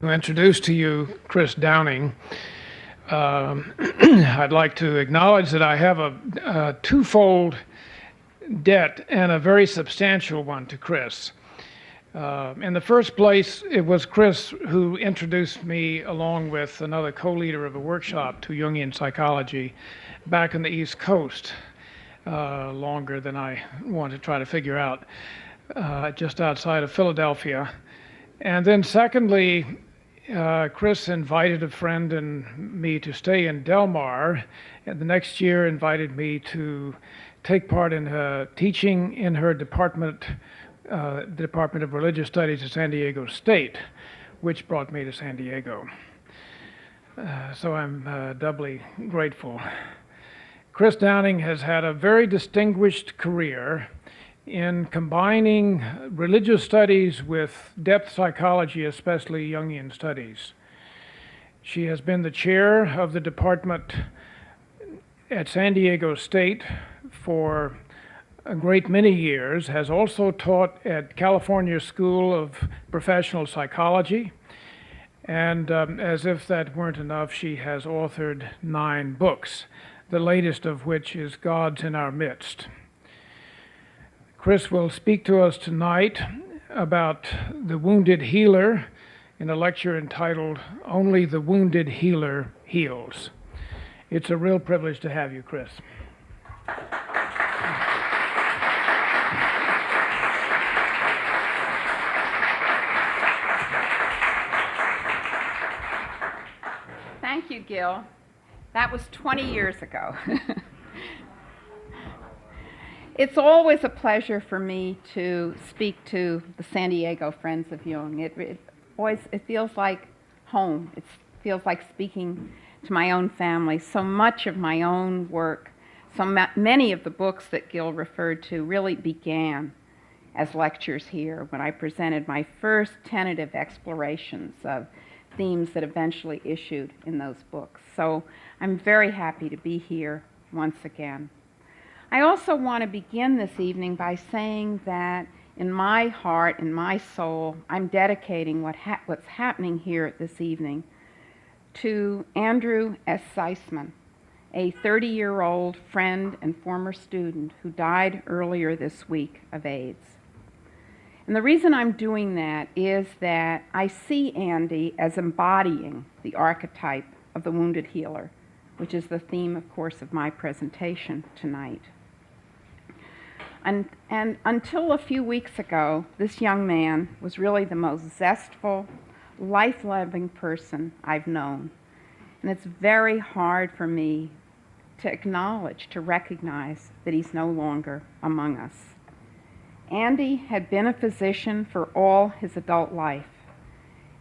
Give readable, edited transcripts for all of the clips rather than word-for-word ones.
To introduce to you Chris Downing, I'd like to acknowledge that I have a twofold debt, and a very substantial one, to Chris. In the first place, it was Chris who introduced me, along with another co-leader of a workshop, to Jungian psychology back on the East Coast, longer than I want to try to figure out, just outside of Philadelphia. And then secondly, Chris invited a friend and me to stay in Del Mar, and the next year invited me to take part in teaching in her department, the Department of Religious Studies at San Diego State, which brought me to San Diego. So I'm doubly grateful. Chris Downing has had a very distinguished career in combining religious studies with depth psychology, especially Jungian studies. She has been the chair of the department at San Diego State for a great many years, has also taught at California School of Professional Psychology, and as if that weren't enough, she has authored 9 books, the latest of which is Gods in Our Midst. Chris will speak to us tonight about the wounded healer in a lecture entitled Only the Wounded Healer Heals. It's a real privilege to have you, Chris. Thank you, Gil. That was 20 years ago. It's always a pleasure for me to speak to the San Diego Friends of Jung. It feels like home. It feels like speaking to my own family. So much of my own work, many of the books that Gil referred to really began as lectures here when I presented my first tentative explorations of themes that eventually issued in those books. So I'm very happy to be here once again. I also want to begin this evening by saying that in my heart, in my soul, I'm dedicating what's happening here this evening to Andrew S. Seisman, a 30-year-old friend and former student who died earlier this week of AIDS. And the reason I'm doing that is that I see Andy as embodying the archetype of the wounded healer, which is the theme, of course, of my presentation tonight. And until a few weeks ago, this young man was really the most zestful, life-loving person I've known. And it's very hard for me to acknowledge, to recognize that he's no longer among us. Andy had been a physician for all his adult life.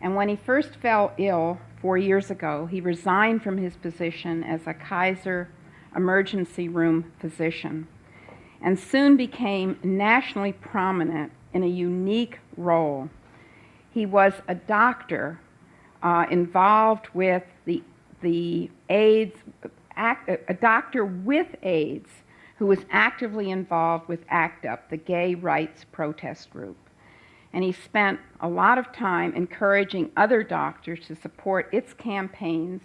And when he first fell ill 4 years ago, he resigned from his position as a Kaiser emergency room physician, and soon became nationally prominent in a unique role. He was a doctor involved with the AIDS, a doctor with AIDS who was actively involved with ACT UP, the gay rights protest group. And he spent a lot of time encouraging other doctors to support its campaigns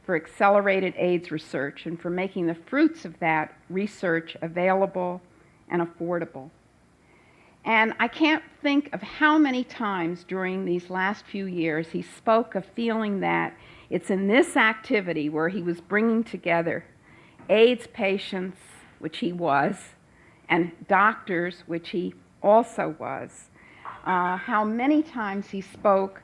for accelerated AIDS research and for making the fruits of that research available and affordable. And I can't think of how many times during these last few years he spoke of feeling that it's in this activity where he was bringing together AIDS patients, which he was, and doctors, which he also was, how many times he spoke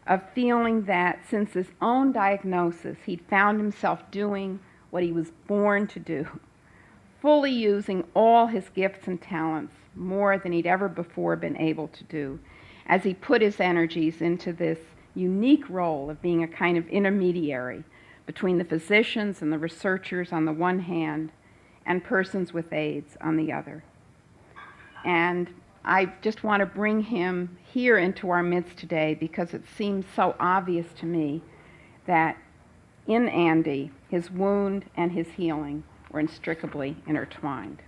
of feeling that since his own diagnosis, he'd found himself doing what he was born to do, fully using all his gifts and talents more than he'd ever before been able to do, as he put his energies into this unique role of being a kind of intermediary between the physicians and the researchers on the one hand and persons with AIDS on the other. And I just want to bring him here into our midst today because it seems so obvious to me that in Andy, his wound and his healing were inextricably intertwined.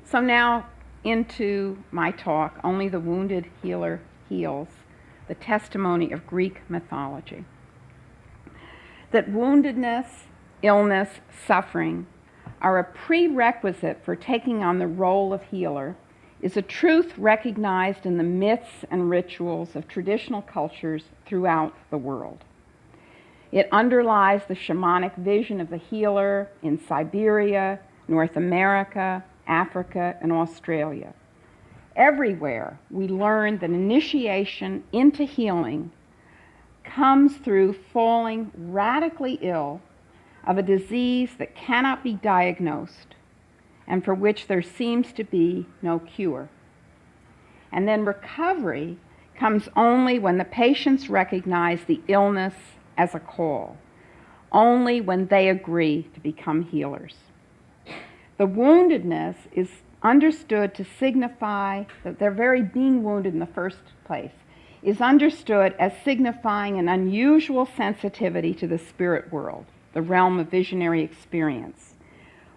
So now into my talk, Only the Wounded Healer Heals, the testimony of Greek mythology. That woundedness, illness, suffering are a prerequisite for taking on the role of healer is a truth recognized in the myths and rituals of traditional cultures throughout the world. It underlies the shamanic vision of the healer in Siberia, North America, Africa, and Australia. Everywhere we learn that initiation into healing comes through falling radically ill of a disease that cannot be diagnosed and for which there seems to be no cure. And then recovery comes only when the patients recognize the illness as a call, only when they agree to become healers. The woundedness is understood to signify that their very being wounded in the first place is understood as signifying an unusual sensitivity to the spirit world, the realm of visionary experience,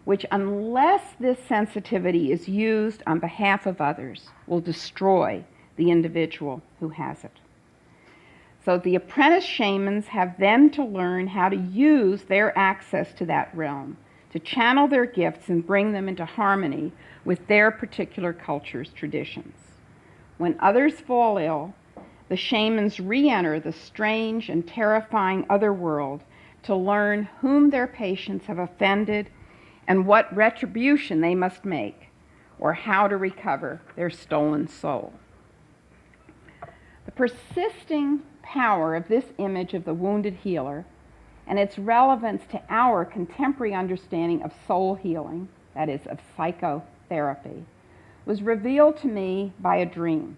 which, unless this sensitivity is used on behalf of others, will destroy the individual who has it. So the apprentice shamans have then to learn how to use their access to that realm, to channel their gifts and bring them into harmony with their particular culture's traditions. When others fall ill, the shamans re-enter the strange and terrifying other world to learn whom their patients have offended and what retribution they must make, or how to recover their stolen soul. The persisting power of this image of the wounded healer and its relevance to our contemporary understanding of soul healing, that is, of psychotherapy, was revealed to me by a dream.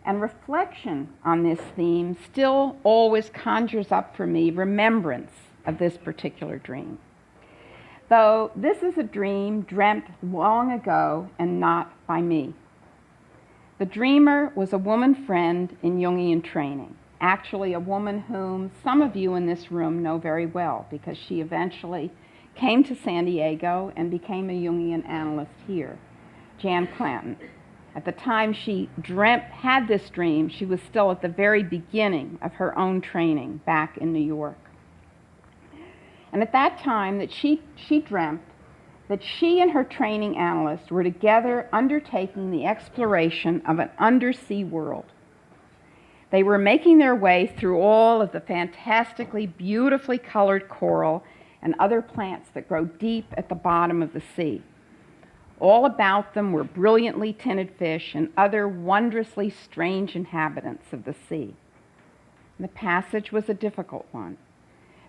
And reflection on this theme still always conjures up for me remembrance of this particular dream. Though this is a dream dreamt long ago and not by me. The dreamer was a woman friend in Jungian training, actually a woman whom some of you in this room know very well because she eventually came to San Diego and became a Jungian analyst here, Jan Clanton. At the time she had this dream, she was still at the very beginning of her own training back in New York. And at that time that she dreamt that she and her training analyst were together undertaking the exploration of an undersea world. They were making their way through all of the fantastically, beautifully colored coral and other plants that grow deep at the bottom of the sea. All about them were brilliantly tinted fish and other wondrously strange inhabitants of the sea. The passage was a difficult one.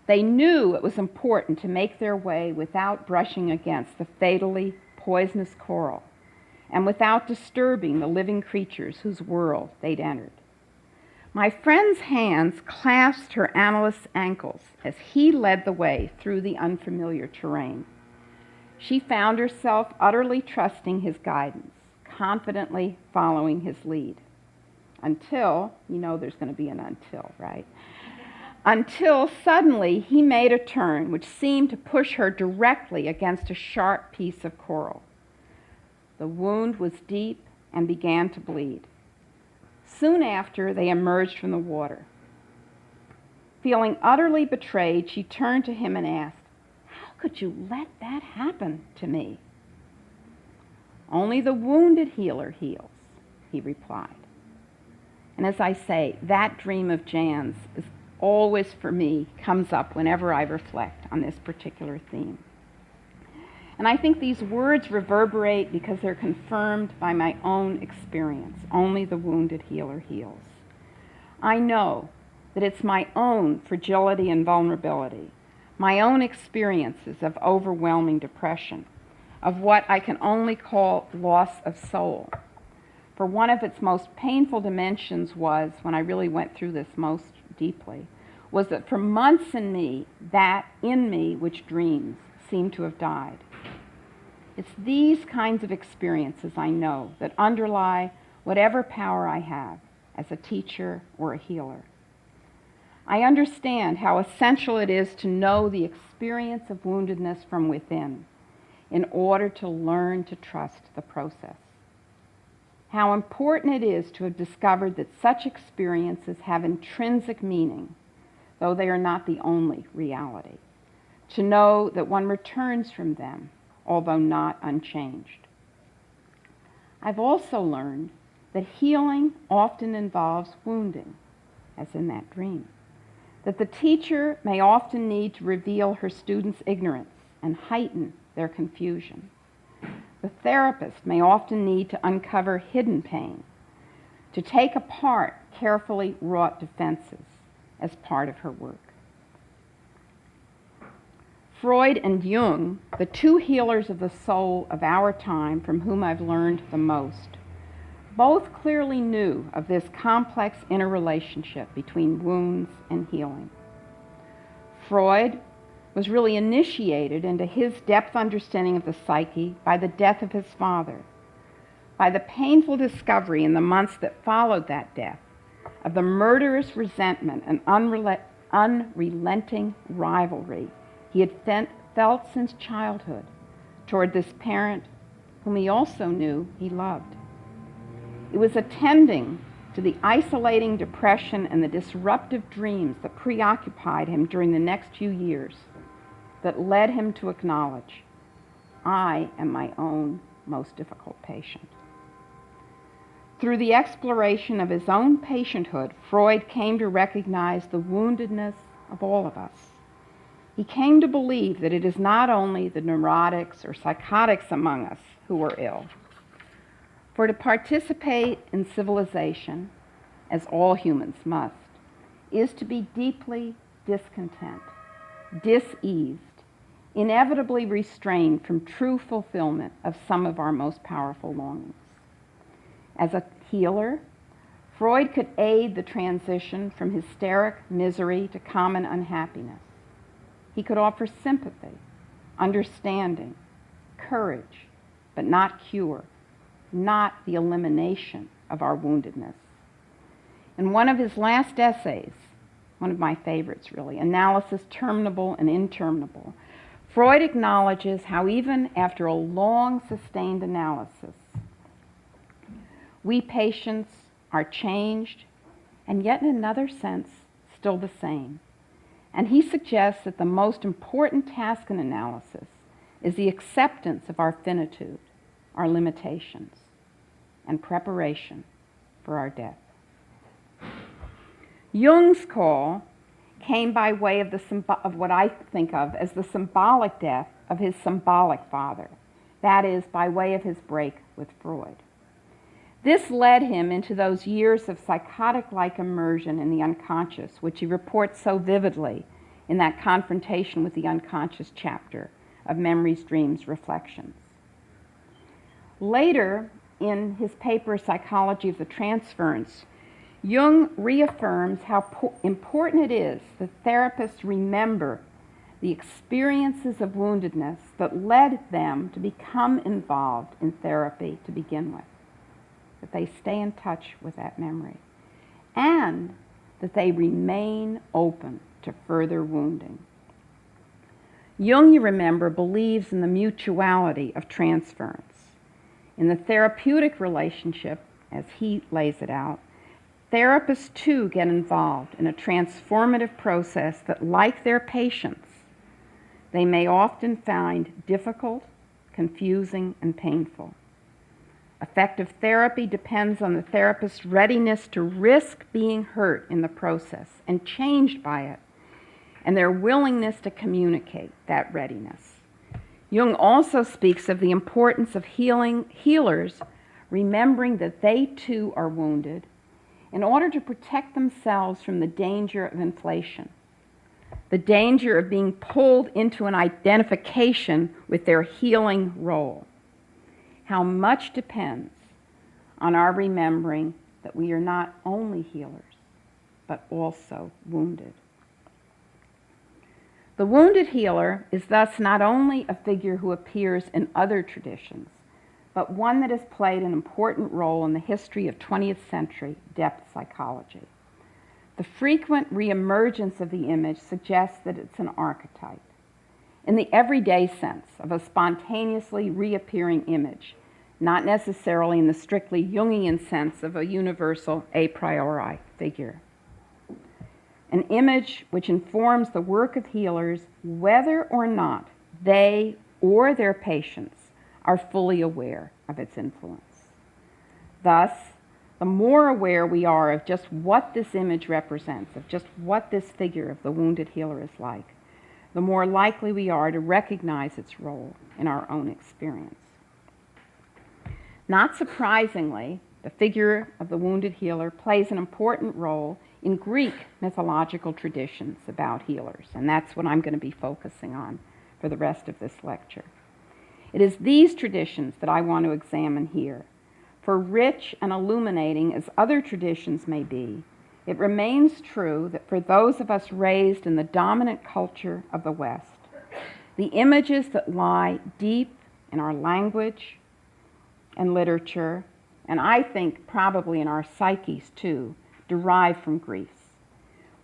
They knew it was important to make their way without brushing against the fatally poisonous coral and without disturbing the living creatures whose world they'd entered. My friend's hands clasped her analyst's ankles as he led the way through the unfamiliar terrain. She found herself utterly trusting his guidance, confidently following his lead. Until, you know there's going to be an until, right? Until suddenly he made a turn which seemed to push her directly against a sharp piece of coral. The wound was deep and began to bleed. Soon after, they emerged from the water. Feeling utterly betrayed, she turned to him and asked, "How could you let that happen to me?" "Only the wounded healer heals," he replied. And as I say, that dream of Jan's is always, for me, comes up whenever I reflect on this particular theme. And I think these words reverberate because they're confirmed by my own experience. Only the wounded healer heals. I know that it's my own fragility and vulnerability, my own experiences of overwhelming depression, of what I can only call loss of soul. For one of its most painful dimensions was, when I really went through this most deeply, was that for months in me, that in me which dreams seemed to have died. It's these kinds of experiences, I know, that underlie whatever power I have as a teacher or a healer. I understand how essential it is to know the experience of woundedness from within in order to learn to trust the process. how important it is to have discovered that such experiences have intrinsic meaning, though they are not the only reality. To know that one returns from them, although not unchanged. I've also learned that healing often involves wounding, as in that dream. That the teacher may often need to reveal her students' ignorance and heighten their confusion. The therapist may often need to uncover hidden pain, to take apart carefully wrought defenses as part of her work. Freud and Jung, the two healers of the soul of our time from whom I've learned the most, both clearly knew of this complex interrelationship between wounds and healing. Freud was really initiated into his depth understanding of the psyche by the death of his father, by the painful discovery in the months that followed that death of the murderous resentment and unrelenting rivalry he had felt since childhood toward this parent whom he also knew he loved. It was attending to the isolating depression and the disruptive dreams that preoccupied him during the next few years that led him to acknowledge, I am my own most difficult patient. Through the exploration of his own patienthood, Freud came to recognize the woundedness of all of us. He came to believe that it is not only the neurotics or psychotics among us who are ill. For to participate in civilization, as all humans must, is to be deeply discontent, diseased, inevitably restrained from true fulfillment of some of our most powerful longings. As a healer, Freud could aid the transition from hysteric misery to common unhappiness. He could offer sympathy, understanding, courage, but not cure, not the elimination of our woundedness. In one of his last essays, one of my favorites really, Analysis Terminable and Interminable, Freud acknowledges how even after a long sustained analysis, we patients are changed and yet in another sense still the same. And he suggests that the most important task in analysis is the acceptance of our finitude, our limitations, and preparation for our death. Jung's call came by way of what I think of as the symbolic death of his symbolic father, that is, by way of his break with Freud. This led him into those years of psychotic-like immersion in the unconscious, which he reports so vividly in that confrontation with the unconscious chapter of Memories, Dreams, Reflections. Later, in his paper, Psychology of the Transference, Jung reaffirms how important it is that therapists remember the experiences of woundedness that led them to become involved in therapy to begin with, that they stay in touch with that memory, and that they remain open to further wounding. Jung, you remember, believes in the mutuality of transference. In the therapeutic relationship, as he lays it out, therapists too get involved in a transformative process that, like their patients, they may often find difficult, confusing, and painful. Effective therapy depends on the therapist's readiness to risk being hurt in the process and changed by it, and their willingness to communicate that readiness. Jung also speaks of the importance of healers remembering that they too are wounded in order to protect themselves from the danger of inflation, the danger of being pulled into an identification with their healing role. How much depends on our remembering that we are not only healers, but also wounded. The wounded healer is thus not only a figure who appears in other traditions, but one that has played an important role in the history of 20th century depth psychology. The frequent reemergence of the image suggests that it's an archetype. In the everyday sense of a spontaneously reappearing image, not necessarily in the strictly Jungian sense of a universal a priori figure. An image which informs the work of healers whether or not they or their patients are fully aware of its influence. Thus, the more aware we are of just what this image represents, of just what this figure of the wounded healer is like, the more likely we are to recognize its role in our own experience. Not surprisingly, the figure of the wounded healer plays an important role in Greek mythological traditions about healers, and that's what I'm going to be focusing on for the rest of this lecture. It is these traditions that I want to examine here. For rich and illuminating as other traditions may be, it remains true that for those of us raised in the dominant culture of the West, the images that lie deep in our language and literature, and I think probably in our psyches too, derive from Greece.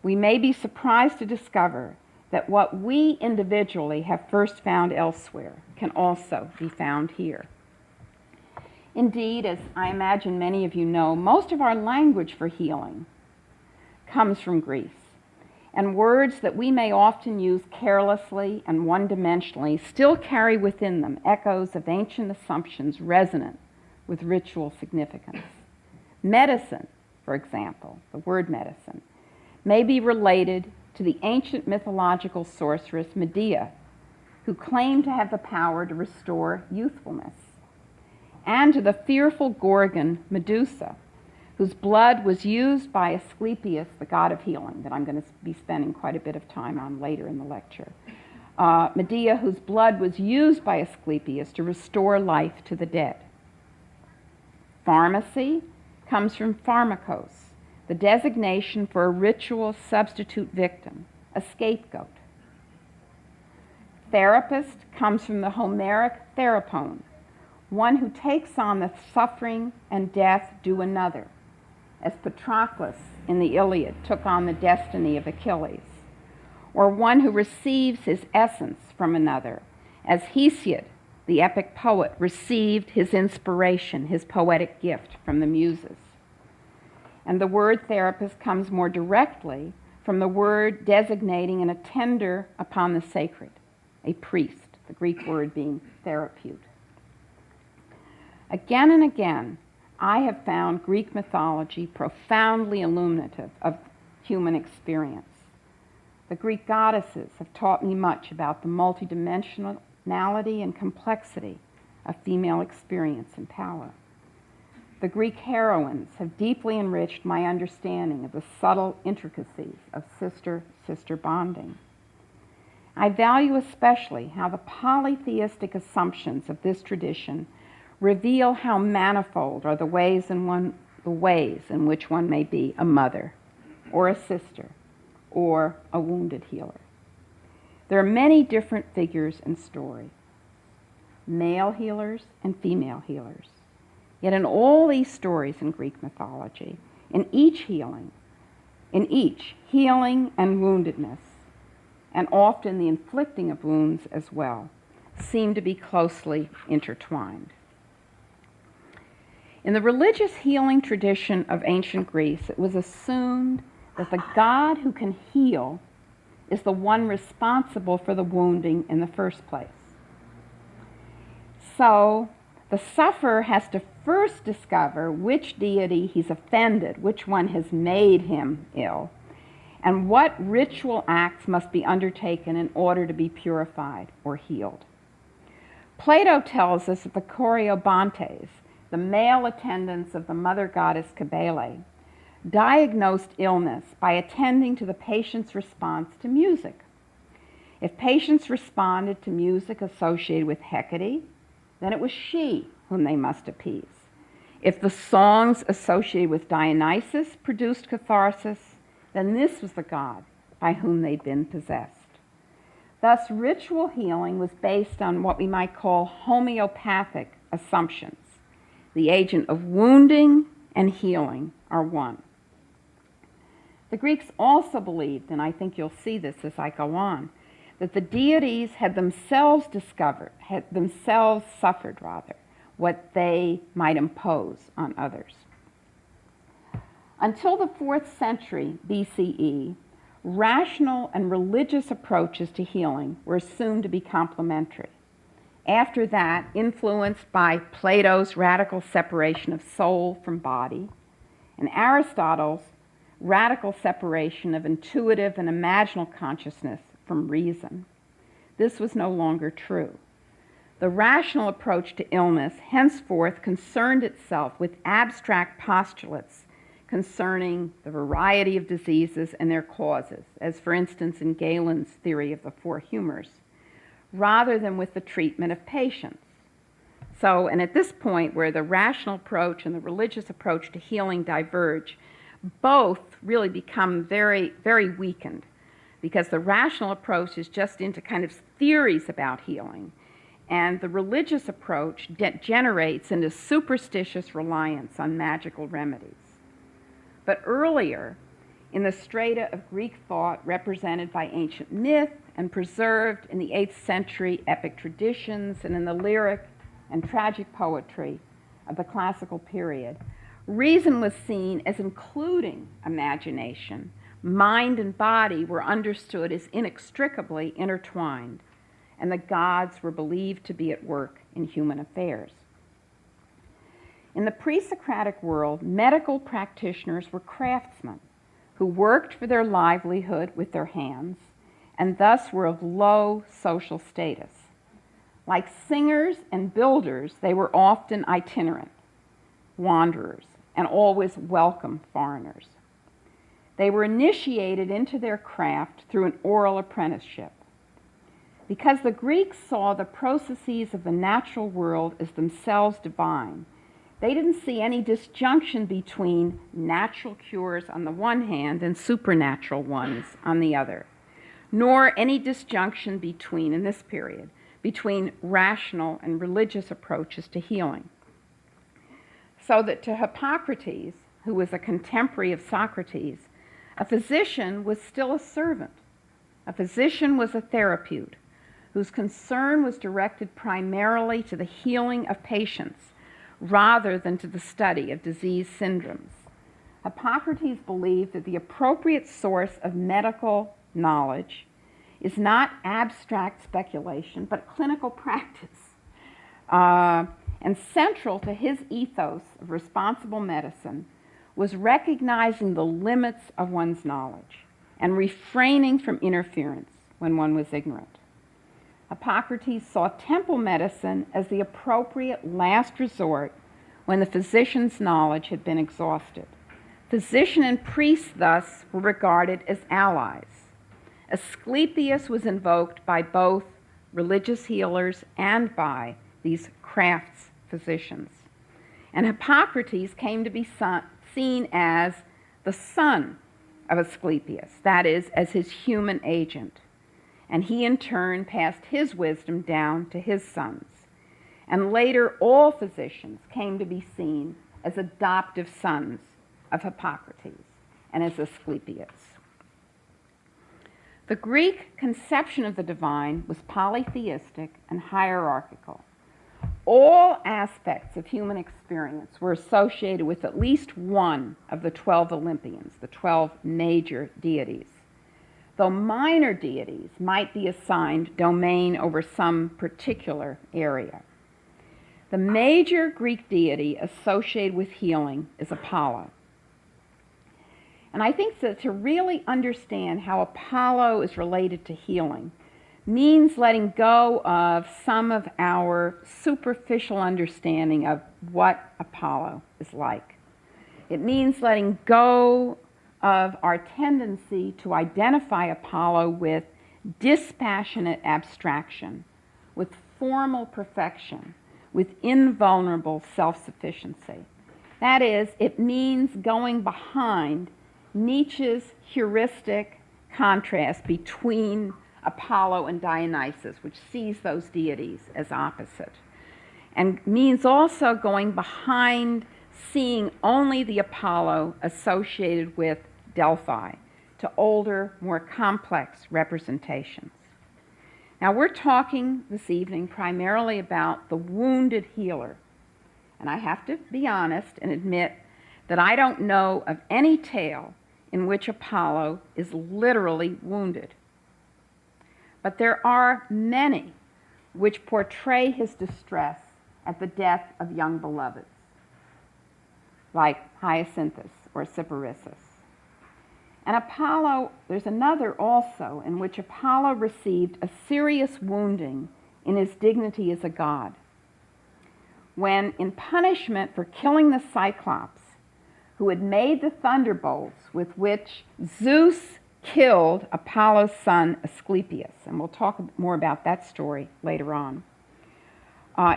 We may be surprised to discover that what we individually have first found elsewhere can also be found here. Indeed, as I imagine many of you know, most of our language for healing comes from Greece, and words that we may often use carelessly and one-dimensionally still carry within them echoes of ancient assumptions resonant with ritual significance. Medicine, for example, the word medicine, may be related to the ancient mythological sorceress Medea, who claimed to have the power to restore youthfulness, and to the fearful Gorgon Medusa, whose blood was used by Asclepius, the god of healing, that I'm going to be spending quite a bit of time on later in the lecture. Medea, whose blood was used by Asclepius to restore life to the dead. Pharmacy comes from pharmakos, the designation for a ritual substitute victim, a scapegoat. Therapist comes from the Homeric therapon, one who takes on the suffering and death due another, as Patroclus in the Iliad took on the destiny of Achilles, or one who receives his essence from another, as Hesiod, the epic poet, received his inspiration, his poetic gift from the muses. And the word therapist comes more directly from the word designating an attender upon the sacred, a priest, the Greek word being therapeut. Again and again, I have found Greek mythology profoundly illuminative of human experience. The Greek goddesses have taught me much about the multidimensionality and complexity of female experience and power. The Greek heroines have deeply enriched my understanding of the subtle intricacies of sister-sister bonding. I value especially how the polytheistic assumptions of this tradition reveal how manifold are the ways in which one may be a mother, or a sister, or a wounded healer. There are many different figures in story, male healers and female healers. Yet in all these stories in Greek mythology, in each healing and woundedness, and often the inflicting of wounds as well, seem to be closely intertwined. In the religious healing tradition of ancient Greece, it was assumed that the God who can heal is the one responsible for the wounding in the first place. So the sufferer has to first discover which deity he's offended, which one has made him ill, and what ritual acts must be undertaken in order to be purified or healed. Plato tells us that the choreobontes, the male attendants of the mother goddess Cybele, diagnosed illness by attending to the patient's response to music. If patients responded to music associated with Hecate, then it was she whom they must appease. If the songs associated with Dionysus produced catharsis, then this was the god by whom they'd been possessed. Thus, ritual healing was based on what we might call homeopathic assumptions. The agent of wounding and healing are one. The Greeks also believed, and I think you'll see this as I go on, that the deities had themselves suffered what they might impose on others. Until the 4th century BCE, rational and religious approaches to healing were assumed to be complementary. After that, influenced by Plato's radical separation of soul from body and Aristotle's radical separation of intuitive and imaginal consciousness from reason, this was no longer true. The rational approach to illness henceforth concerned itself with abstract postulates concerning the variety of diseases and their causes, as for instance in Galen's theory of the 4 humors, rather than with the treatment of patients. So, and at this point where the rational approach and the religious approach to healing diverge, both really become very, very weakened, because the rational approach is just into kind of theories about healing, and the religious approach degenerates into superstitious reliance on magical remedies. But earlier, in the strata of Greek thought represented by ancient myth and preserved in the 8th century epic traditions and in the lyric and tragic poetry of the classical period, reason was seen as including imagination. Mind and body were understood as inextricably intertwined, and the gods were believed to be at work in human affairs. In the pre-Socratic world, medical practitioners were craftsmen who worked for their livelihood with their hands and thus were of low social status. Like singers and builders, they were often itinerant, wanderers, and always welcome foreigners. They were initiated into their craft through an oral apprenticeship. Because the Greeks saw the processes of the natural world as themselves divine, they didn't see any disjunction between natural cures on the one hand and supernatural ones on the other, nor any disjunction between, in this period, between rational and religious approaches to healing. So that to Hippocrates, who was a contemporary of Socrates, a physician was still a servant. A physician was a therapeute whose concern was directed primarily to the healing of patients rather than to the study of disease syndromes. Hippocrates believed that the appropriate source of medical knowledge is not abstract speculation, but clinical practice. And central to his ethos of responsible medicine was recognizing the limits of one's knowledge and refraining from interference when one was ignorant. Hippocrates saw temple medicine as the appropriate last resort when the physician's knowledge had been exhausted. Physician and priest thus were regarded as allies. Asclepius was invoked by both religious healers and by these crafts physicians. And Hippocrates came to be seen as the son of Asclepius, that is, as his human agent. And he in turn passed his wisdom down to his sons. And later, all physicians came to be seen as adoptive sons of Hippocrates and as Asclepius. The Greek conception of the divine was polytheistic and hierarchical. All aspects of human experience were associated with at least one of the 12 Olympians, the 12 major deities, though minor deities might be assigned domain over some particular area. The major Greek deity associated with healing is Apollo. And I think that to really understand how Apollo is related to healing means letting go of some of our superficial understanding of what Apollo is like. It means letting go of our tendency to identify Apollo with dispassionate abstraction, with formal perfection, with invulnerable self-sufficiency. That is, it means going behind Nietzsche's heuristic contrast between Apollo and Dionysus, which sees those deities as opposite, and means also going behind seeing only the Apollo associated with Delphi to older, more complex representations. Now, we're talking this evening primarily about the wounded healer And I have to be honest and admit that I don't know of any tale in which Apollo is literally wounded. But there are many which portray his distress at the death of young beloveds, like Hyacinthus or Cyparissus. And Apollo, there's another also in which Apollo received a serious wounding in his dignity as a god, when in punishment for killing the Cyclops, who had made the thunderbolts with which Zeus killed Apollo's son Asclepius, and we'll talk more about that story later on.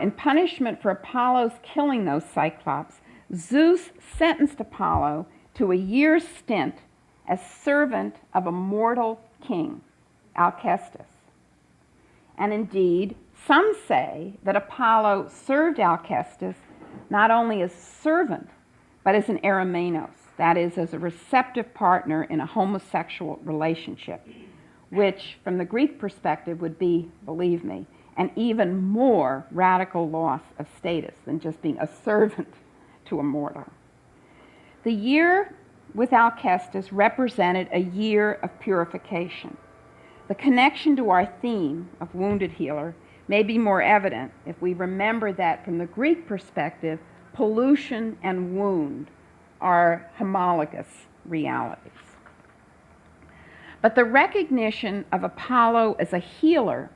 In punishment for Apollo's killing those Cyclops, Zeus sentenced Apollo to a year's stint as servant of a mortal king, Alcestis. And indeed, some say that Apollo served Alcestis not only as servant, but as an eromenos, that is, as a receptive partner in a homosexual relationship, which, from the Greek perspective, would be, believe me, an even more radical loss of status than just being a servant to a mortal. The year with Alcestis represented a year of purification. The connection to our theme of wounded healer may be more evident if we remember that from the Greek perspective, pollution and wound are homologous realities. But the recognition of Apollo as a healer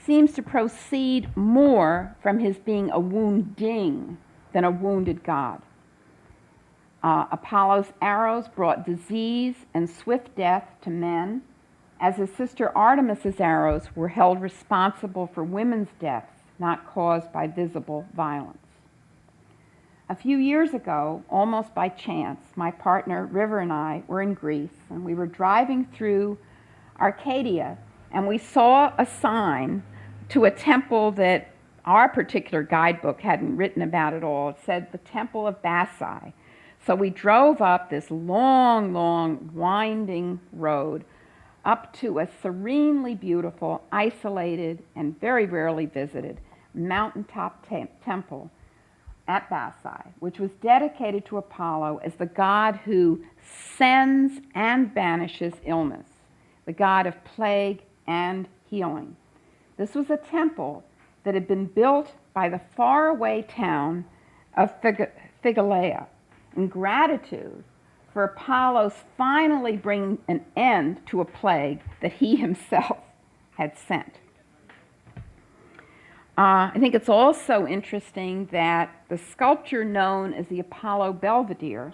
seems to proceed more from his being a wounding than a wounded god. Apollo's arrows brought disease and swift death to men, as his sister Artemis's arrows were held responsible for women's deaths not caused by visible violence. A few years ago, almost by chance, my partner River and I were in Greece, and we were driving through Arcadia, and we saw a sign to a temple that our particular guidebook hadn't written about at all. It said the Temple of Bacchae. So we drove up this long, long, winding road up to a serenely beautiful, isolated, and very rarely visited mountaintop temple at Bacchae, which was dedicated to Apollo as the god who sends and banishes illness, the god of plague and healing. This was a temple that had been built by the faraway town of Phigaleia in gratitude for Apollo's finally bringing an end to a plague that he himself had sent. I think it's also interesting that the sculpture known as the Apollo Belvedere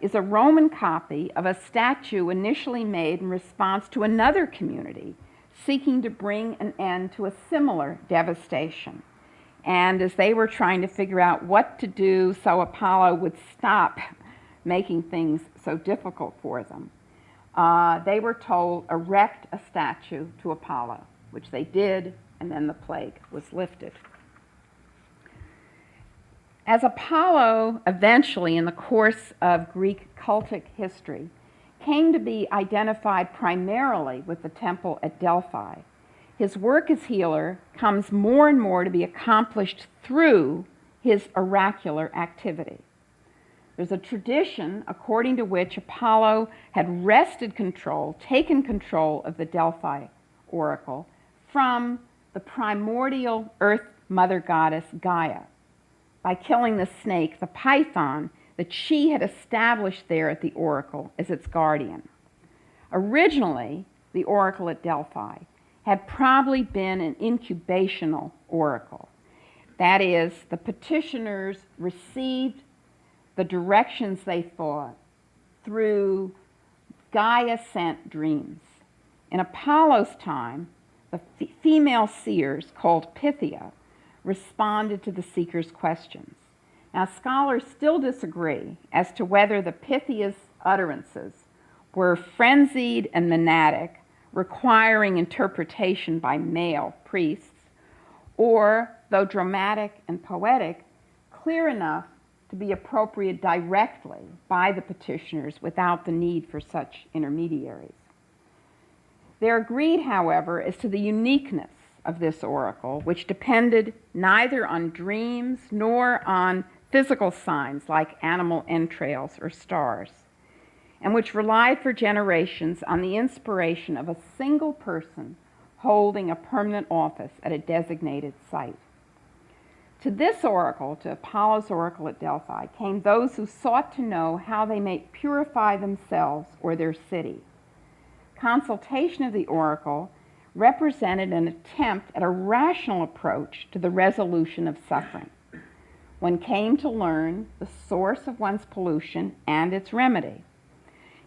is a Roman copy of a statue initially made in response to another community seeking to bring an end to a similar devastation. And as they were trying to figure out what to do so Apollo would stop making things so difficult for them, they were told, erect a statue to Apollo, which they did, and then the plague was lifted. As Apollo eventually, in the course of Greek cultic history, came to be identified primarily with the temple at Delphi, his work as healer comes more and more to be accomplished through his oracular activity. There's a tradition according to which Apollo had wrested control, taken control of the Delphi oracle from the primordial earth mother goddess Gaia by killing the snake, the python, that she had established there at the oracle as its guardian. Originally, the oracle at Delphi had probably been an incubational oracle. That is, the petitioners received the directions they thought through Gaia-sent dreams. In Apollo's time, the female seers, called Pythia, responded to the seeker's questions. Now, scholars still disagree as to whether the Pythia's utterances were frenzied and monadic, requiring interpretation by male priests, or, though dramatic and poetic, clear enough to be appropriated directly by the petitioners without the need for such intermediaries. They're agreed, however, as to the uniqueness of this oracle, which depended neither on dreams nor on physical signs like animal entrails or stars, and which relied for generations on the inspiration of a single person holding a permanent office at a designated site. To this oracle, to Apollo's oracle at Delphi, came those who sought to know how they might purify themselves or their city. Consultation of the oracle represented an attempt at a rational approach to the resolution of suffering. One came to learn the source of one's pollution and its remedy.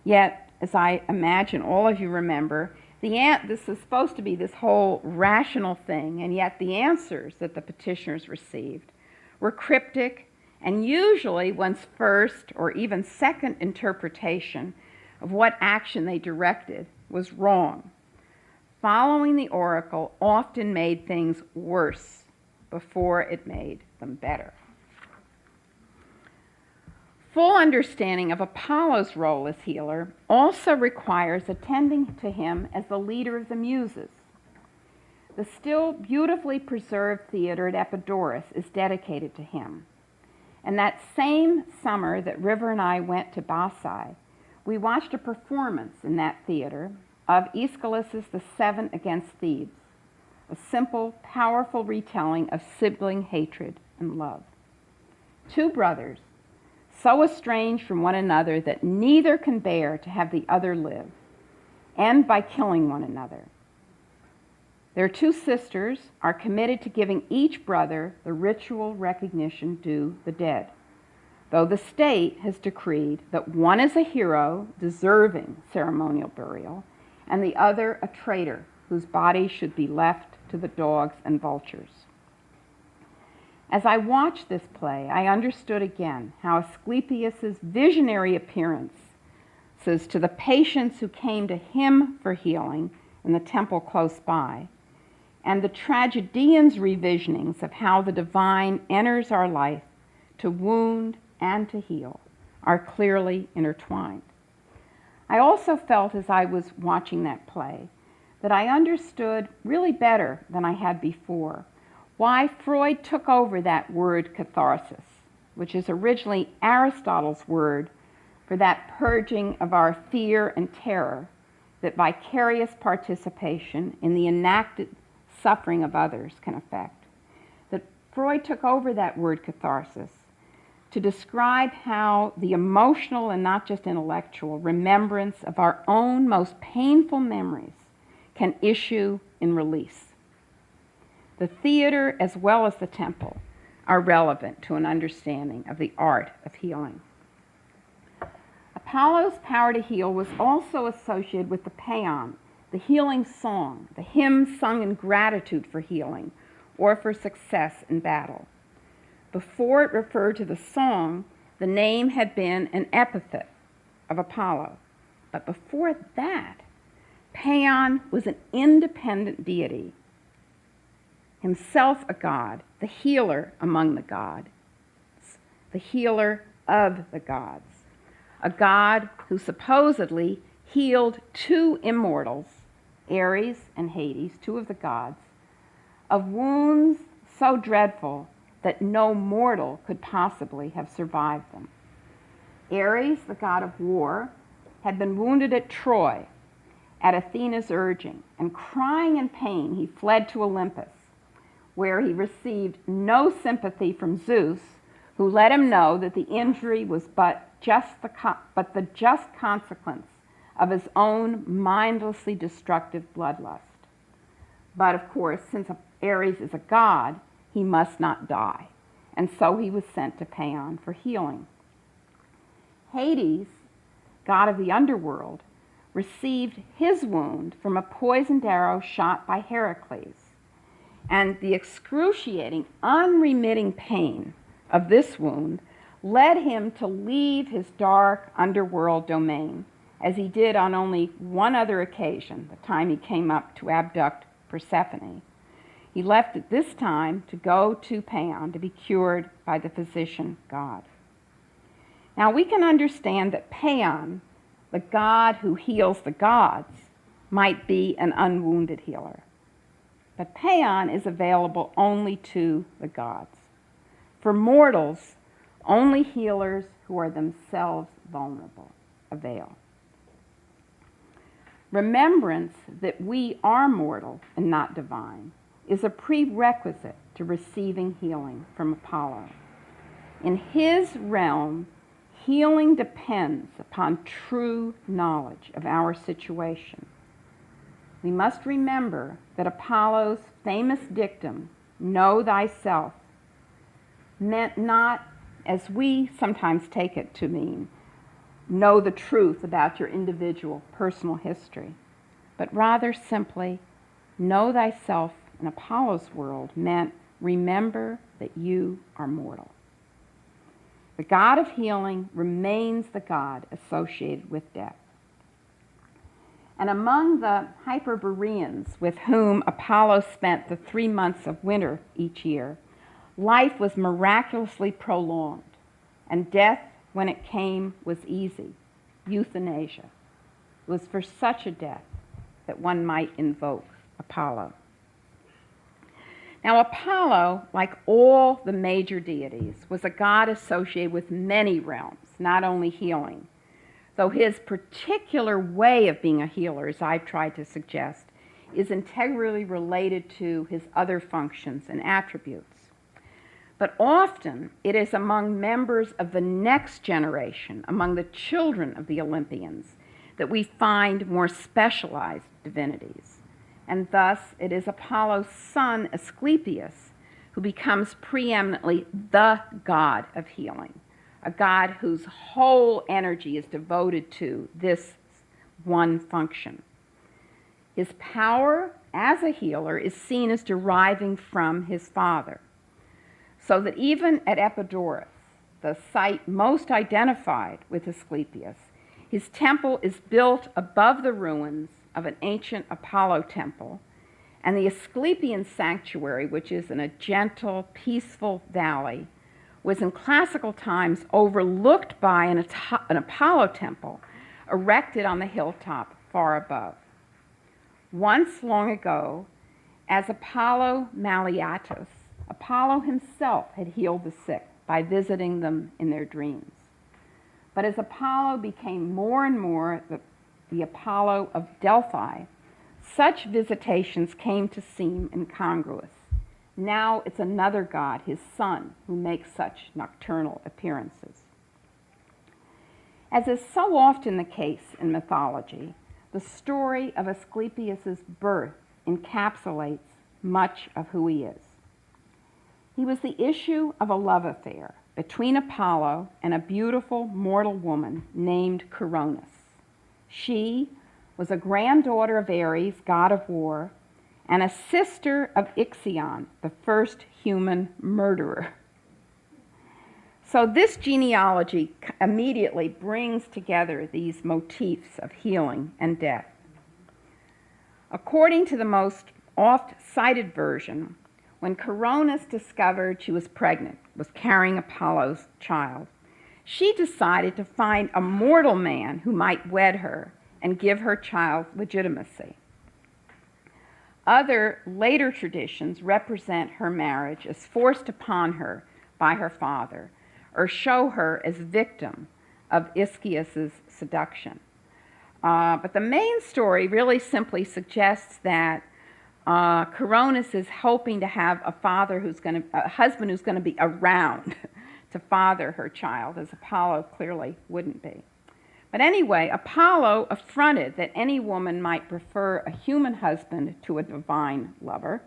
Yet, as I imagine all of you remember, this is supposed to be this whole rational thing, and yet the answers that the petitioners received were cryptic, and usually one's first or even second interpretation of what action they directed was wrong. Following the oracle often made things worse before it made them better. Full understanding of Apollo's role as healer also requires attending to him as the leader of the Muses. The still beautifully preserved theater at Epidaurian is dedicated to him. And that same summer that River and I went to Bacchae, we watched a performance in that theater of Aeschylus's The Seven Against Thebes, a simple, powerful retelling of sibling hatred and love. Two brothers, so estranged from one another that neither can bear to have the other live, end by killing one another. Their two sisters are committed to giving each brother the ritual recognition due the dead, though the state has decreed that one is a hero deserving ceremonial burial, and the other a traitor whose body should be left to the dogs and vultures. As I watched this play, I understood again how Asclepius's visionary appearances to the patients who came to him for healing in the temple close by, and the tragedian's revisionings of how the divine enters our life to wound and to heal, are clearly intertwined. I also felt as I was watching that play that I understood really better than I had before why Freud took over that word catharsis, which is originally Aristotle's word for that purging of our fear and terror that vicarious participation in the enacted suffering of others can affect. That Freud took over that word catharsis to describe how the emotional and not just intellectual remembrance of our own most painful memories can issue in release. The theater, as well as the temple, are relevant to an understanding of the art of healing. Apollo's power to heal was also associated with the paean, the healing song, the hymn sung in gratitude for healing or for success in battle. Before it referred to the song, the name had been an epithet of Apollo. But before that, paean was an independent deity, himself a god, the healer among the gods, the healer of the gods, a god who supposedly healed two immortals, Ares and Hades, two of the gods, of wounds so dreadful that no mortal could possibly have survived them. Ares, the god of war, had been wounded at Troy at Athena's urging, and crying in pain, he fled to Olympus, where he received no sympathy from Zeus, who let him know that the injury was but the just consequence of his own mindlessly destructive bloodlust. But of course, since Ares is a god, he must not die, and so he was sent to Paean for healing. Hades, god of the underworld, received his wound from a poisoned arrow shot by Heracles, and the excruciating, unremitting pain of this wound led him to leave his dark underworld domain, as he did on only one other occasion, the time he came up to abduct Persephone. He left at this time to go to Paean to be cured by the physician god. Now we can understand that Paean, the god who heals the gods, might be an unwounded healer. but paean is available only to the gods. For mortals, only healers who are themselves vulnerable avail. Remembrance that we are mortal and not divine is a prerequisite to receiving healing from Apollo. In his realm, healing depends upon true knowledge of our situation. We must remember that Apollo's famous dictum, "Know thyself," meant not, as we sometimes take it to mean, know the truth about your individual personal history, but rather simply, know thyself in Apollo's world meant remember that you are mortal. The god of healing remains the god associated with death. And among the Hyperboreans with whom Apollo spent the 3 months of winter each year, life was miraculously prolonged, and death, when it came, was easy, euthanasia. It was for such a death that one might invoke Apollo. Now, Apollo, like all the major deities, was a god associated with many realms, not only healing, though his particular way of being a healer, as I've tried to suggest, is integrally related to his other functions and attributes. But often it is among members of the next generation, among the children of the Olympians, that we find more specialized divinities. And thus it is Apollo's son, Asclepius, who becomes preeminently the god of healing, a god whose whole energy is devoted to this one function. His power as a healer is seen as deriving from his father, so that even at Epidaurian, the site most identified with Asclepius, his temple is built above the ruins of an ancient Apollo temple, and the Asclepian sanctuary, which is in a gentle, peaceful valley, was in classical times overlooked by an Apollo temple erected on the hilltop far above. Once long ago, as Apollo Maliatus, Apollo himself had healed the sick by visiting them in their dreams. But as Apollo became more and more the Apollo of Delphi, such visitations came to seem incongruous. Now it's another god, his son, who makes such nocturnal appearances. As is so often the case in mythology, the story of Asclepius's birth encapsulates much of who he is. He was the issue of a love affair between Apollo and a beautiful mortal woman named Coronis. She was a granddaughter of Ares, god of war, and a sister of Ixion, the first human murderer. So this genealogy immediately brings together these motifs of healing and death. According to the most oft-cited version, when Coronis discovered she was pregnant, was carrying Apollo's child, she decided to find a mortal man who might wed her and give her child legitimacy. Other later traditions represent her marriage as forced upon her by her father, or show her as victim of Ischyus's seduction. But the main story really simply suggests that Coronis is hoping to have a husband who's going to be around to father her child, as Apollo clearly wouldn't be. But anyway, Apollo, affronted that any woman might prefer a human husband to a divine lover,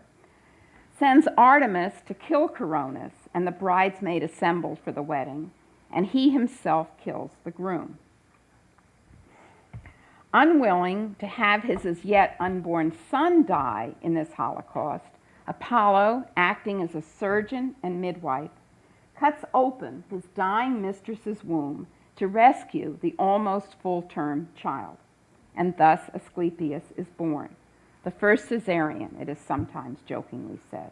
sends Artemis to kill Coronis and the bridesmaid assembled for the wedding, and he himself kills the groom. Unwilling to have his as yet unborn son die in this Holocaust, Apollo, acting as a surgeon and midwife, cuts open his dying mistress's womb to rescue the almost full-term child, and thus Asclepius is born, the first Caesarean, it is sometimes jokingly said,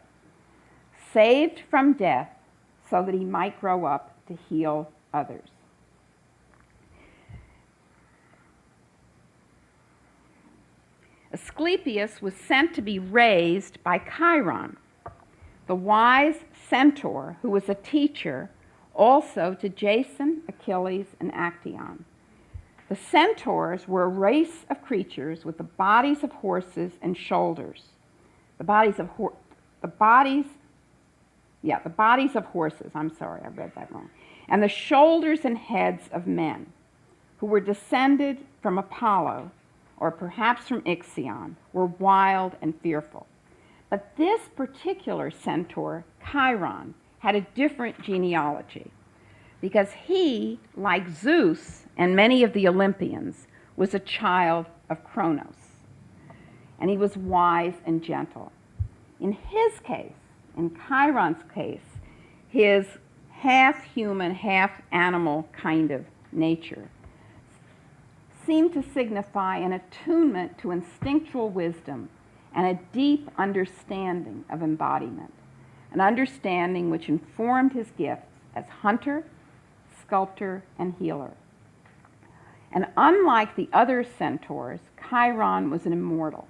saved from death so that he might grow up to heal others. Asclepius was sent to be raised by Chiron, the wise centaur who was a teacher also to Jason, Achilles, and Actaeon. The centaurs were a race of creatures with the bodies of horses and shoulders. The bodies of horses. I'm sorry, I read that wrong. And the shoulders and heads of men, who were descended from Apollo, or perhaps from Ixion, were wild and fearful. But this particular centaur, Chiron, had a different genealogy, because he, like Zeus and many of the Olympians, was a child of Kronos, and he was wise and gentle. In his case, in Chiron's case, his half-human, half-animal kind of nature seemed to signify an attunement to instinctual wisdom and a deep understanding of embodiment, an understanding which informed his gifts as hunter, sculptor, and healer. And unlike the other centaurs, Chiron was an immortal.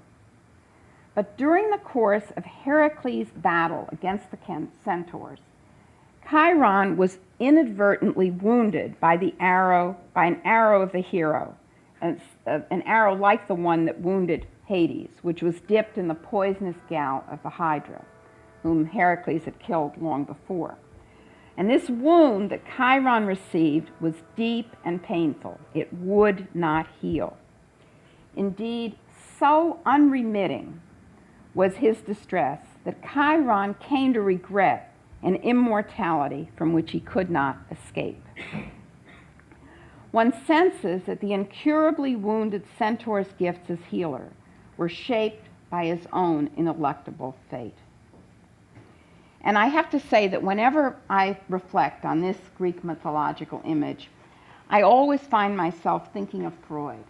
But during the course of Heracles' battle against the centaurs, Chiron was inadvertently wounded by an arrow of the hero, an arrow like the one that wounded Hades, which was dipped in the poisonous gall of the Hydra, whom Heracles had killed long before. And this wound that Chiron received was deep and painful. It would not heal. Indeed, so unremitting was his distress that Chiron came to regret an immortality from which he could not escape. One senses that the incurably wounded centaur's gifts as healer were shaped by his own ineluctable fate. And I have to say that whenever I reflect on this Greek mythological image, I always find myself thinking of Freud.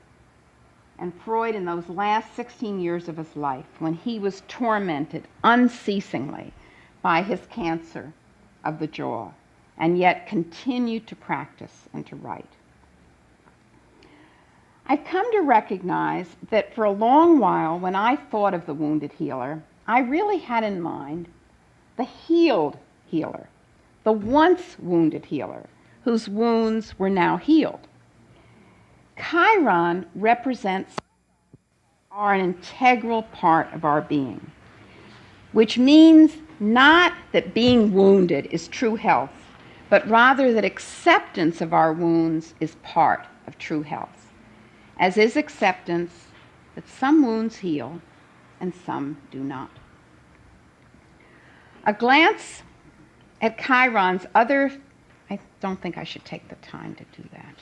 And Freud in those last 16 years of his life, when he was tormented unceasingly by his cancer of the jaw, and yet continued to practice and to write. I've come to recognize that for a long while, when I thought of the wounded healer, I really had in mind the healed healer, the once wounded healer, whose wounds were now healed. Chiron represents an integral part of our being, which means not that being wounded is true health, but rather that acceptance of our wounds is part of true health, as is acceptance that some wounds heal and some do not. A glance at Chiron's other, I don't think I should take the time to do that.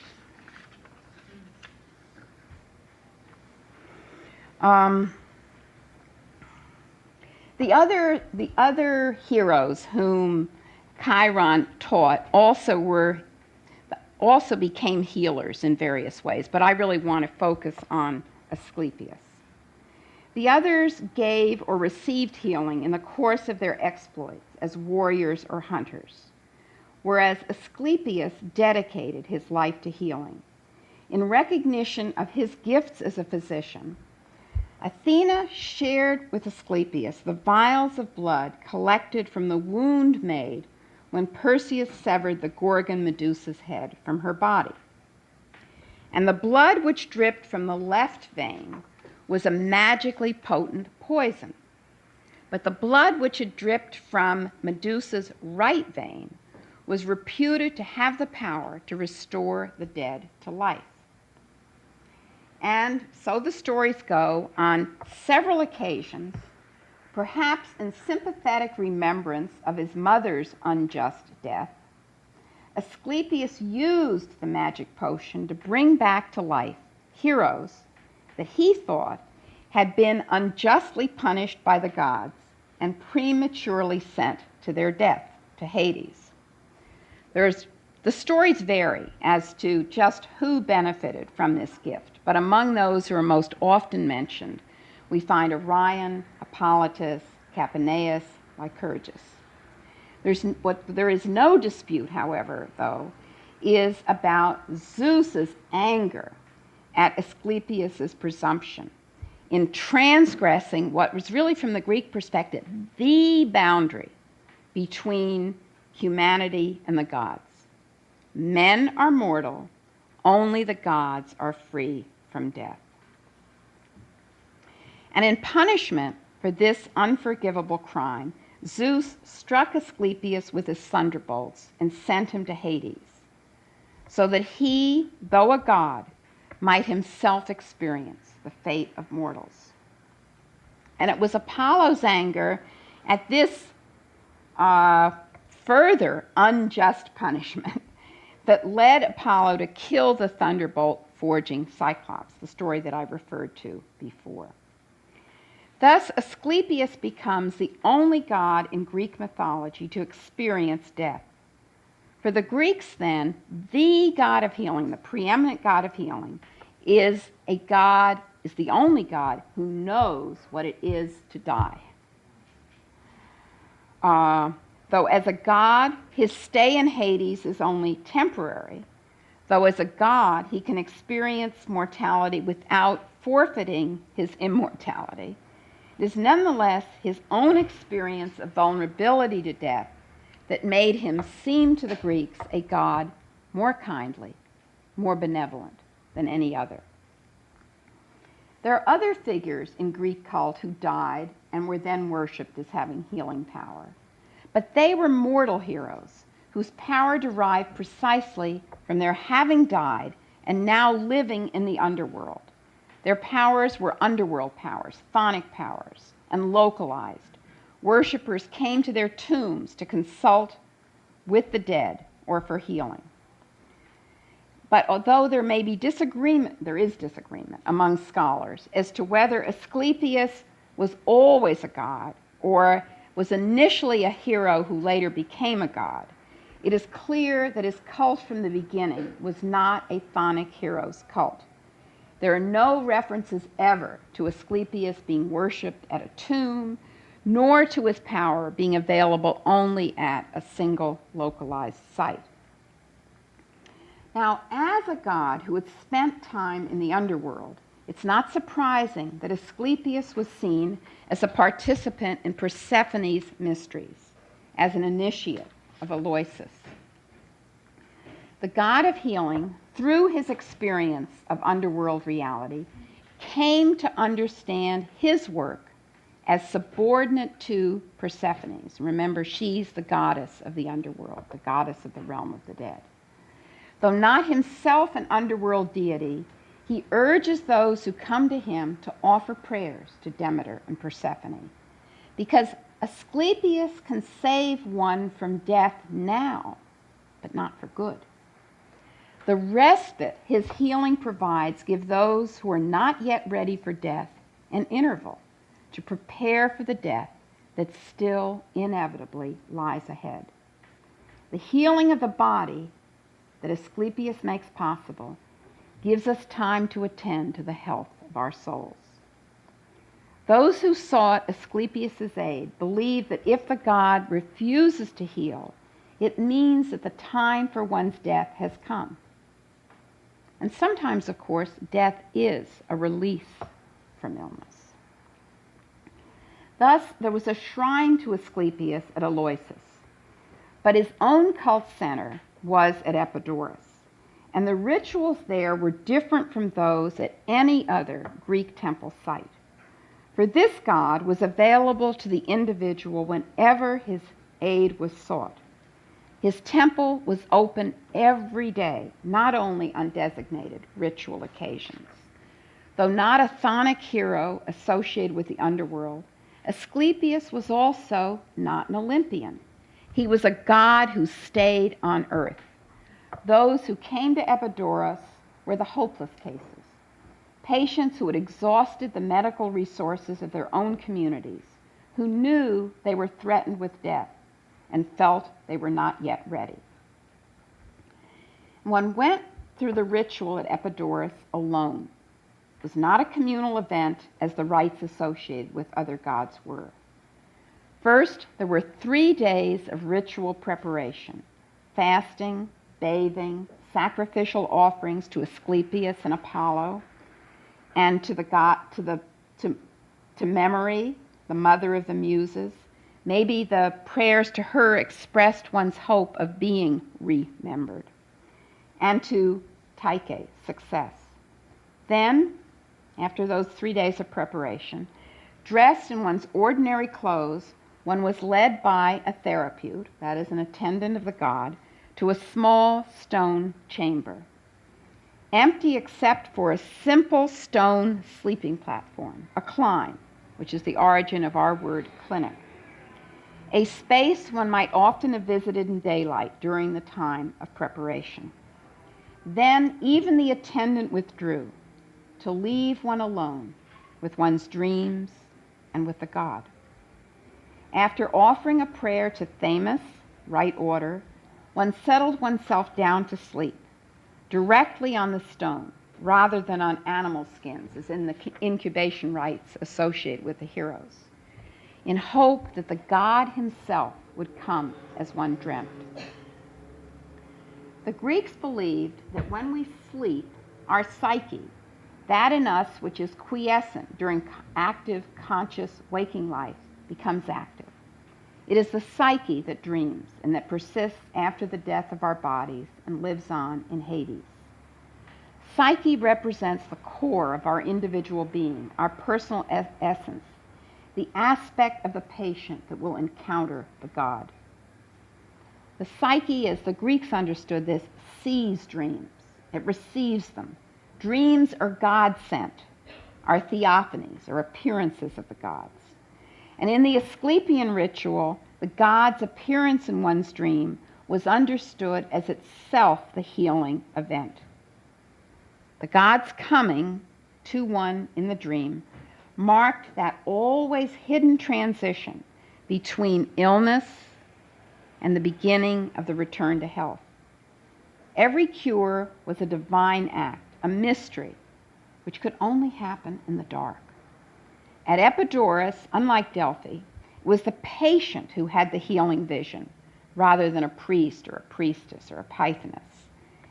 The other heroes whom Chiron taught also became healers in various ways, but I really want to focus on Asclepius. The others gave or received healing in the course of their exploits as warriors or hunters, whereas Asclepius dedicated his life to healing. In recognition of his gifts as a physician, Athena shared with Asclepius the vials of blood collected from the wound made when Perseus severed the Gorgon Medusa's head from her body. And the blood which dripped from the left vein was a magically potent poison. But the blood which had dripped from Medusa's right vein was reputed to have the power to restore the dead to life. And so the stories go, on several occasions, perhaps in sympathetic remembrance of his mother's unjust death, Asclepius used the magic potion to bring back to life heroes that he thought had been unjustly punished by the gods and prematurely sent to their death, to Hades. The stories vary as to just who benefited from this gift, but among those who are most often mentioned, we find Orion, Hippolytus, Capaneus, Lycurgus. What there is no dispute, however, though, is about Zeus's anger at Asclepius's presumption in transgressing what was really, from the Greek perspective, the boundary between humanity and the gods. Men are mortal, only the gods are free from death. And in punishment for this unforgivable crime, Zeus struck Asclepius with his thunderbolts and sent him to Hades, so that he, though a god, might himself experience the fate of mortals. And it was Apollo's anger at this further unjust punishment that led Apollo to kill the thunderbolt-forging Cyclops, the story that I referred to before. Thus, Asclepius becomes the only god in Greek mythology to experience death. For the Greeks, then, the god of healing, the preeminent god of healing, is the only god who knows what it is to die. Though as a god, his stay in Hades is only temporary, though as a god, he can experience mortality without forfeiting his immortality, it is nonetheless his own experience of vulnerability to death that made him seem to the Greeks a god more kindly, more benevolent than any other. There are other figures in Greek cult who died and were then worshipped as having healing power. But they were mortal heroes whose power derived precisely from their having died and now living in the underworld. Their powers were underworld powers, chthonic powers, and localized. Worshippers came to their tombs to consult with the dead or for healing. But although there is disagreement among scholars as to whether Asclepius was always a god or was initially a hero who later became a god, it is clear that his cult from the beginning was not a chthonic hero's cult. There are no references ever to Asclepius being worshipped at a tomb, nor to his power being available only at a single localized site. Now, as a god who had spent time in the underworld, it's not surprising that Asclepius was seen as a participant in Persephone's mysteries, as an initiate of Aloysius. The god of healing, through his experience of underworld reality, came to understand his work as subordinate to Persephone's. Remember, she's the goddess of the underworld, the goddess of the realm of the dead. Though not himself an underworld deity, he urges those who come to him to offer prayers to Demeter and Persephone, because Asclepius can save one from death now, but not for good. The respite his healing provides give those who are not yet ready for death an interval to prepare for the death that still inevitably lies ahead. The healing of the body that Asclepius makes possible gives us time to attend to the health of our souls. Those who sought Asclepius' aid believe that if the god refuses to heal, it means that the time for one's death has come. And sometimes, of course, death is a release from illness. Thus, there was a shrine to Asclepius at Aloysius, but his own cult center was at Epidaurian, and the rituals there were different from those at any other Greek temple site. For this god was available to the individual whenever his aid was sought. His temple was open every day, not only on designated ritual occasions. Though not a chthonic hero associated with the underworld, Asclepius was also not an Olympian. He was a god who stayed on earth. Those who came to Epidaurian were the hopeless cases, patients who had exhausted the medical resources of their own communities, who knew they were threatened with death and felt they were not yet ready. One went through the ritual at Epidaurian alone. It was not a communal event as the rites associated with other gods were. First, there were 3 days of ritual preparation, fasting, bathing, sacrificial offerings to Asclepius and Apollo, and to to memory, the mother of the muses. Maybe the prayers to her expressed one's hope of being remembered. And to Tyche, success. Then, after those 3 days of preparation, dressed in one's ordinary clothes, one was led by a therapeut, that is an attendant of the god, to a small stone chamber, empty except for a simple stone sleeping platform, a klein, which is the origin of our word clinic. A space one might often have visited in daylight during the time of preparation. Then even the attendant withdrew to leave one alone with one's dreams and with the god. After offering a prayer to Themis, right order, one settled oneself down to sleep, directly on the stone, rather than on animal skins, as in the incubation rites associated with the heroes, in hope that the god himself would come as one dreamt. The Greeks believed that when we sleep, our psyche, that in us which is quiescent during active, conscious, waking life, becomes active. It is the psyche that dreams and that persists after the death of our bodies and lives on in Hades. Psyche represents the core of our individual being, our personal essence, the aspect of the patient that will encounter the god. The psyche, as the Greeks understood this, sees dreams. It receives them. Dreams are God-sent, are theophanies, or appearances of the gods. And in the Asclepian ritual, the god's appearance in one's dream was understood as itself the healing event. The god's coming to one in the dream marked that always hidden transition between illness and the beginning of the return to health. Every cure was a divine act, a mystery, which could only happen in the dark. At Epidaurian, unlike Delphi, it was the patient who had the healing vision, rather than a priest or a priestess or a pythoness.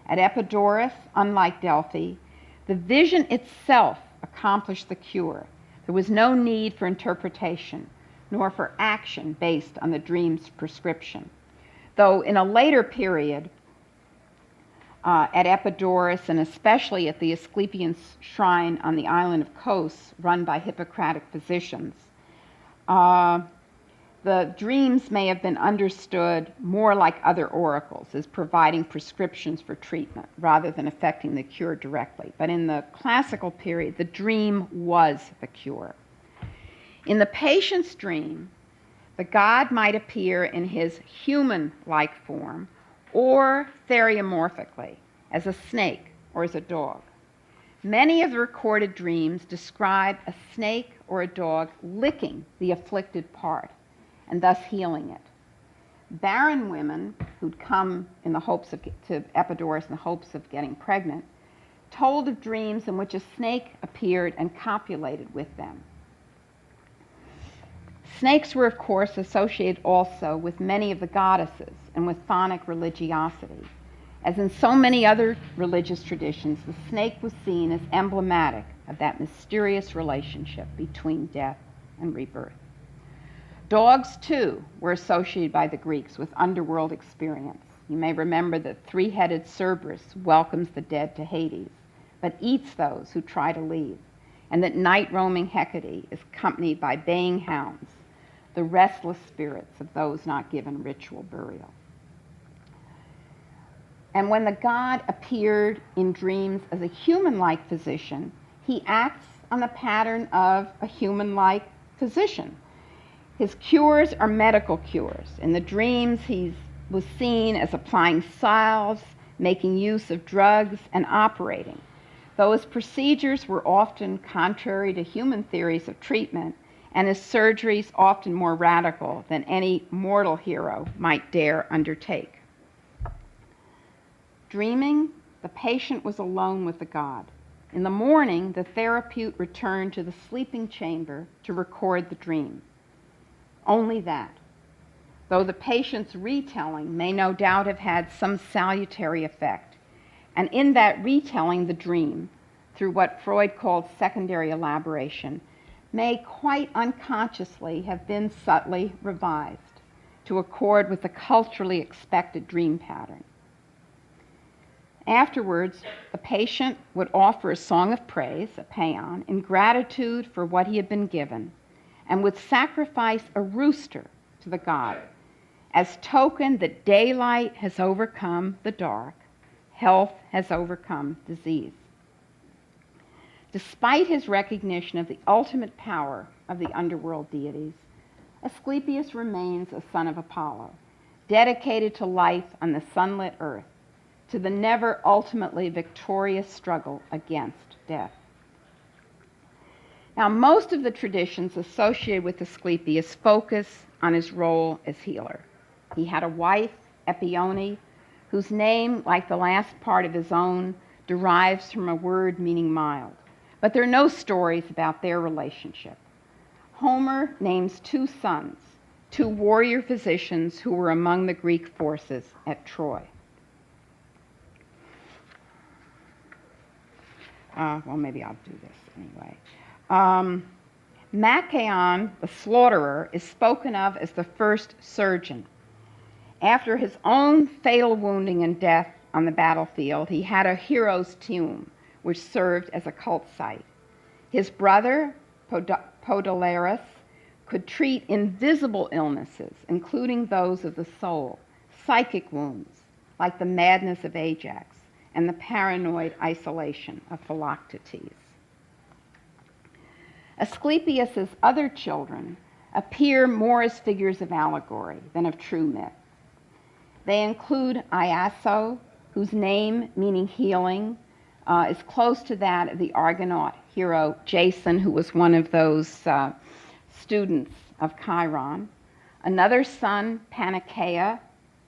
At Epidaurian, unlike Delphi, the vision itself accomplished the cure. There was no need for interpretation, nor for action based on the dream's prescription. Though in a later period, at Epidaurian, and especially at the Asclepian shrine on the island of Kos, run by Hippocratic physicians, the dreams may have been understood more like other oracles, as providing prescriptions for treatment rather than affecting the cure directly. But in the classical period, the dream was the cure. In the patient's dream, the god might appear in his human-like form or theriomorphically, as a snake or as a dog. Many of the recorded dreams describe a snake or a dog licking the afflicted part and thus healing it. Barren women who'd come in the hopes of to Epidaurian in the hopes of getting pregnant told of dreams in which a snake appeared and copulated with them. Snakes were, of course, associated also with many of the goddesses and with phonic religiosity. As in so many other religious traditions, the snake was seen as emblematic of that mysterious relationship between death and rebirth. Dogs, too, were associated by the Greeks with underworld experience. You may remember that three-headed Cerberus welcomes the dead to Hades, but eats those who try to leave, and that night-roaming Hecate is accompanied by baying hounds, the restless spirits of those not given ritual burial. And when the god appeared in dreams as a human-like physician, he acts on the pattern of a human-like physician. His cures are medical cures. In the dreams, he was seen as applying salves, making use of drugs, and operating. Though his procedures were often contrary to human theories of treatment, and his surgeries often more radical than any mortal hero might dare undertake. Dreaming, the patient was alone with the god. In the morning, the therapeut returned to the sleeping chamber to record the dream. Only that, though the patient's retelling may no doubt have had some salutary effect, and in that retelling the dream, through what Freud called secondary elaboration, may quite unconsciously have been subtly revised to accord with the culturally expected dream pattern. Afterwards, the patient would offer a song of praise, a paean, in gratitude for what he had been given, and would sacrifice a rooster to the god as token that daylight has overcome the dark, health has overcome disease. Despite his recognition of the ultimate power of the underworld deities, Asclepius remains a son of Apollo, dedicated to life on the sunlit earth, to the never ultimately victorious struggle against death. Now, most of the traditions associated with Asclepius focus on his role as healer. He had a wife, Epione, whose name, like the last part of his own, derives from a word meaning mild. But there are no stories about their relationship. Homer names two sons, two warrior physicians who were among the Greek forces at Troy. Well, maybe I'll do this anyway. Machaon, the slaughterer, is spoken of as the first surgeon. After his own fatal wounding and death on the battlefield, he had a hero's tomb, which served as a cult site. His brother, Podaleros, could treat invisible illnesses, including those of the soul, psychic wounds, like the madness of Ajax, and the paranoid isolation of Philoctetes. Asclepius's other children appear more as figures of allegory than of true myth. They include Iaso, whose name, meaning healing, is close to that of the Argonaut hero Jason, who was one of those students of Chiron. Another son, Panacea,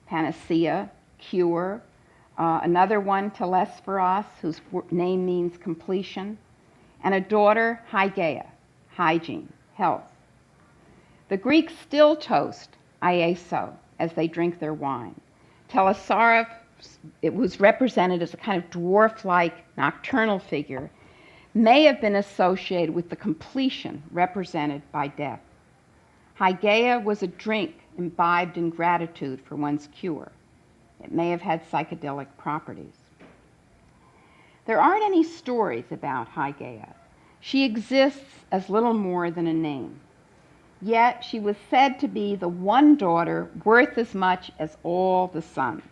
panacea, cure. Another one, Telesphorus, whose name means completion. And a daughter, Hygeia, hygiene, health. The Greeks still toast Iaso as they drink their wine. Telesphorus, it was represented as a kind of dwarf-like nocturnal figure, may have been associated with the completion represented by death. Hygeia was a drink imbibed in gratitude for one's cure. It may have had psychedelic properties. There aren't any stories about Hygeia. She exists as little more than a name. Yet she was said to be the one daughter worth as much as all the sons.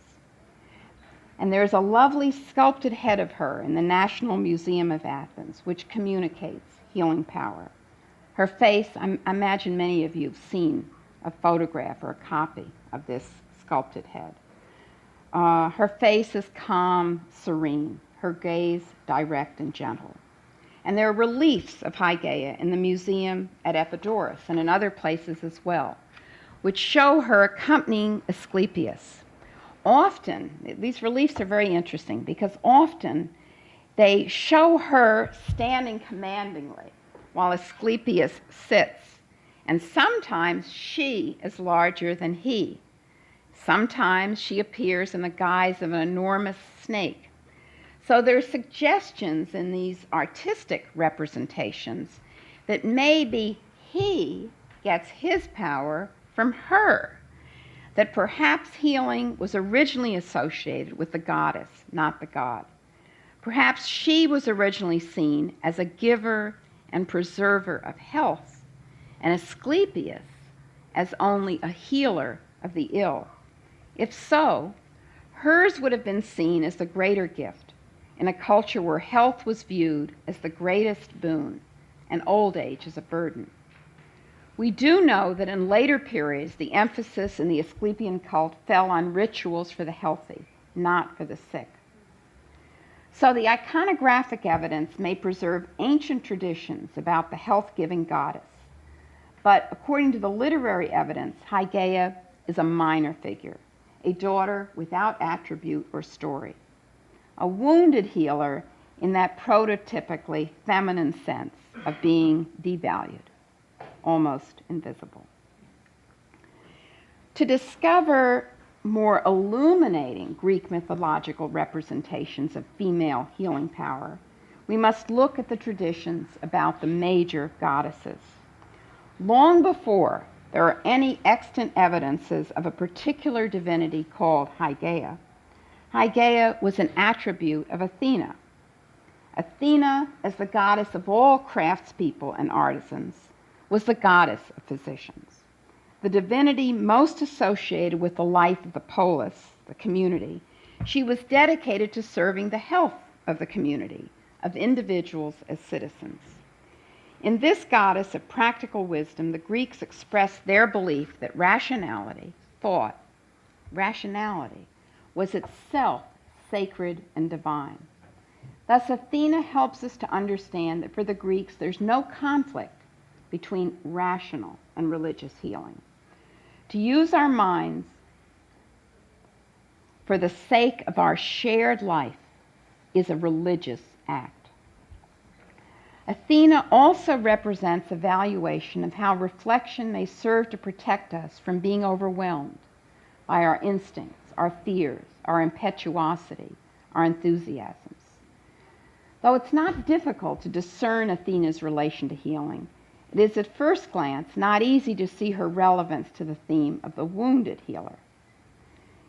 And there's a lovely sculpted head of her in the National Museum of Athens, which communicates healing power. Her face, I imagine many of you have seen a photograph or a copy of this sculpted head. Her face is calm, serene, her gaze direct and gentle. And there are reliefs of Hygeia in the museum at Epidaurian and in other places as well, which show her accompanying Asclepius. Often, these reliefs are very interesting because often they show her standing commandingly while Asclepius sits, and sometimes she is larger than he. Sometimes she appears in the guise of an enormous snake. So there are suggestions in these artistic representations that maybe he gets his power from her, that perhaps healing was originally associated with the goddess, not the god. Perhaps she was originally seen as a giver and preserver of health, and Asclepius as only a healer of the ill. If so, hers would have been seen as the greater gift in a culture where health was viewed as the greatest boon and old age as a burden. We do know that in later periods, the emphasis in the Asclepian cult fell on rituals for the healthy, not for the sick. So the iconographic evidence may preserve ancient traditions about the health-giving goddess. But according to the literary evidence, Hygeia is a minor figure, a daughter without attribute or story, a wounded healer in that prototypically feminine sense of being devalued, almost invisible. To discover more illuminating Greek mythological representations of female healing power, we must look at the traditions about the major goddesses. Long before there are any extant evidences of a particular divinity called Hygeia, Hygeia was an attribute of Athena. Athena, as the goddess of all craftspeople and artisans, was the goddess of physicians, the divinity most associated with the life of the polis, the community. She was dedicated to serving the health of the community, of individuals as citizens. In this goddess of practical wisdom, the Greeks expressed their belief that rationality, thought, rationality, was itself sacred and divine. Thus, Athena helps us to understand that for the Greeks, there's no conflict between rational and religious healing. To use our minds for the sake of our shared life is a religious act. Athena also represents a valuation of how reflection may serve to protect us from being overwhelmed by our instincts, our fears, our impetuosity, our enthusiasms. Though it's not difficult to discern Athena's relation to healing, it is at first glance not easy to see her relevance to the theme of the wounded healer.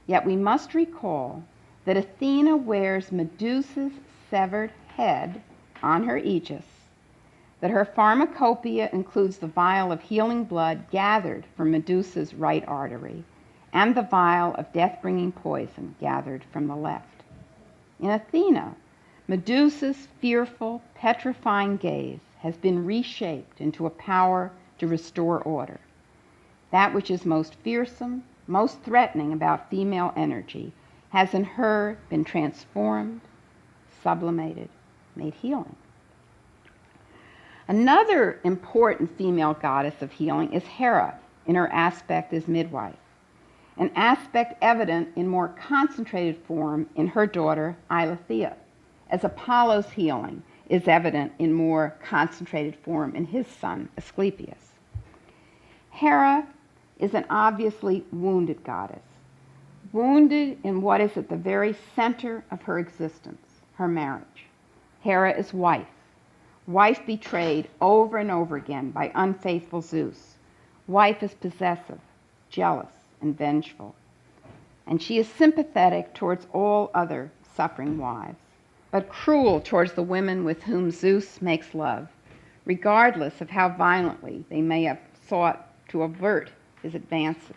Yet we must recall that Athena wears Medusa's severed head on her aegis, that her pharmacopoeia includes the vial of healing blood gathered from Medusa's right artery, and the vial of death-bringing poison gathered from the left. In Athena, Medusa's fearful, petrifying gaze has been reshaped into a power to restore order. That which is most fearsome, most threatening about female energy has in her been transformed, sublimated, made healing. Another important female goddess of healing is Hera in her aspect as midwife, an aspect evident in more concentrated form in her daughter Eileithyia, as Apollo's healing is evident in more concentrated form in his son Asclepius. Hera is an obviously wounded goddess, wounded in what is at the very center of her existence, her marriage. Hera is wife betrayed over and over again by unfaithful Zeus. Wife is possessive, jealous, and vengeful. And she is sympathetic towards all other suffering wives, but cruel towards the women with whom Zeus makes love, regardless of how violently they may have sought to avert his advances.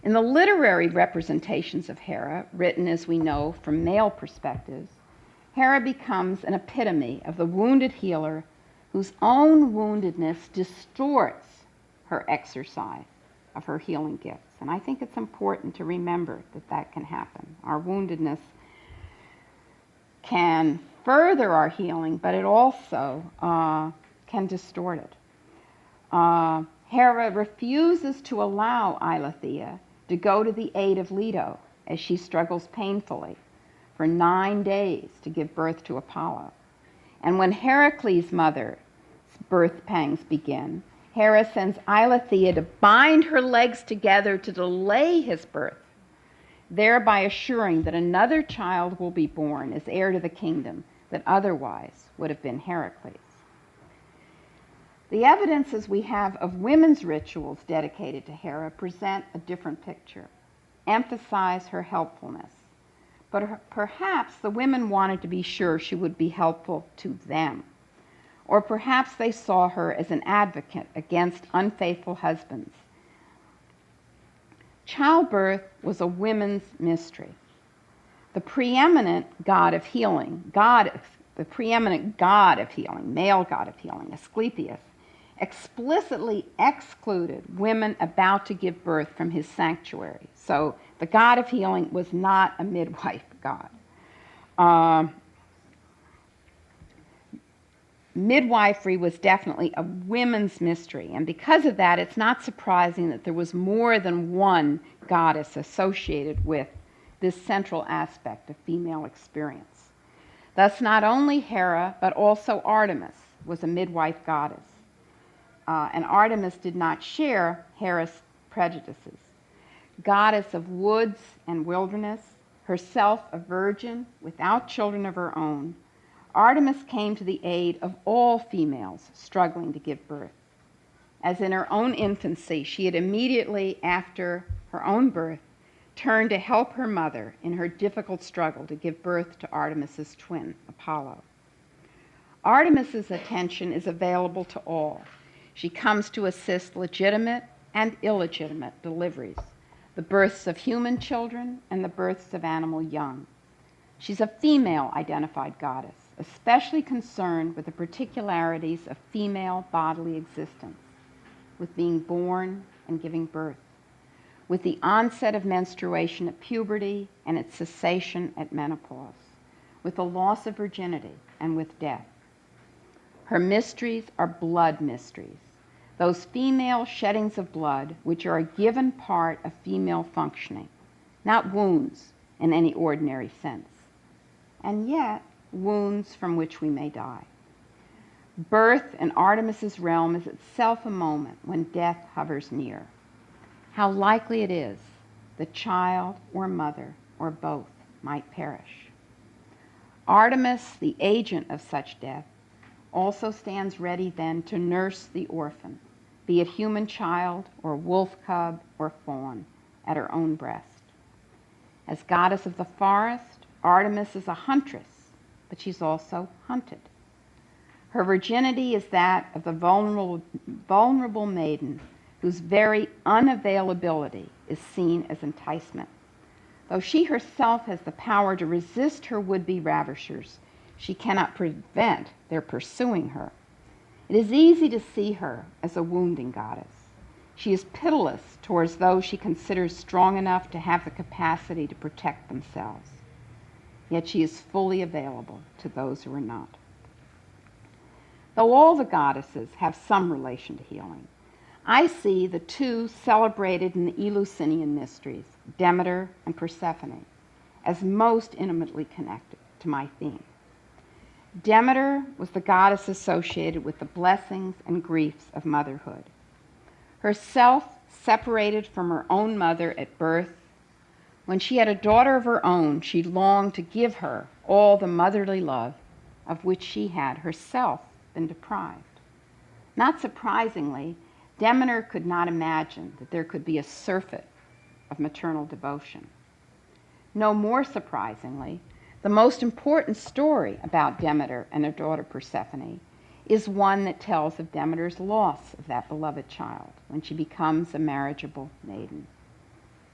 In the literary representations of Hera, written as we know from male perspectives, Hera becomes an epitome of the wounded healer whose own woundedness distorts her exercise of her healing gifts. And I think it's important to remember that that can happen. Our woundedness can further our healing, but it also can distort it. Hera refuses to allow Eileithyia to go to the aid of Leto as she struggles painfully for 9 days to give birth to Apollo. And when Heracles' mother's birth pangs begin, Hera sends Eileithyia to bind her legs together to delay his birth, thereby assuring that another child will be born as heir to the kingdom that otherwise would have been Heracles. The evidences we have of women's rituals dedicated to Hera present a different picture, emphasize her helpfulness. But perhaps the women wanted to be sure she would be helpful to them. Or perhaps they saw her as an advocate against unfaithful husbands. Childbirth was a women's mystery. The preeminent god of healing, male god of healing, Asclepius, explicitly excluded women about to give birth from his sanctuary. So the god of healing was not a midwife god. Midwifery was definitely a women's mystery, and because of that, it's not surprising that there was more than one goddess associated with this central aspect of female experience. Thus, not only Hera, but also Artemis was a midwife goddess. And Artemis did not share Hera's prejudices. Goddess of woods and wilderness, herself a virgin without children of her own, Artemis came to the aid of all females struggling to give birth. As in her own infancy, she had immediately after her own birth turned to help her mother in her difficult struggle to give birth to Artemis's twin, Apollo. Artemis's attention is available to all. She comes to assist legitimate and illegitimate deliveries, the births of human children and the births of animal young. She's a female-identified goddess, especially concerned with the particularities of female bodily existence, with being born and giving birth, with the onset of menstruation at puberty and its cessation at menopause, with the loss of virginity and with death. Her mysteries are blood mysteries, those female sheddings of blood which are a given part of female functioning, not wounds in any ordinary sense, and yet wounds from which we may die. Birth in Artemis's realm is itself a moment when death hovers near. How likely it is the child or mother or both might perish. Artemis, the agent of such death, also stands ready then to nurse the orphan, be it human child or wolf cub or fawn, at her own breast. As goddess of the forest, Artemis is a huntress, but she's also hunted. Her virginity is that of the vulnerable maiden whose very unavailability is seen as enticement. Though she herself has the power to resist her would-be ravishers, she cannot prevent their pursuing her. It is easy to see her as a wounding goddess. She is pitiless towards those she considers strong enough to have the capacity to protect themselves. Yet she is fully available to those who are not. Though all the goddesses have some relation to healing, I see the two celebrated in the Eleusinian mysteries, Demeter and Persephone, as most intimately connected to my theme. Demeter was the goddess associated with the blessings and griefs of motherhood. Herself separated from her own mother at birth, when she had a daughter of her own, she longed to give her all the motherly love of which she had herself been deprived. Not surprisingly, Demeter could not imagine that there could be a surfeit of maternal devotion. No more surprisingly, the most important story about Demeter and her daughter Persephone is one that tells of Demeter's loss of that beloved child when she becomes a marriageable maiden.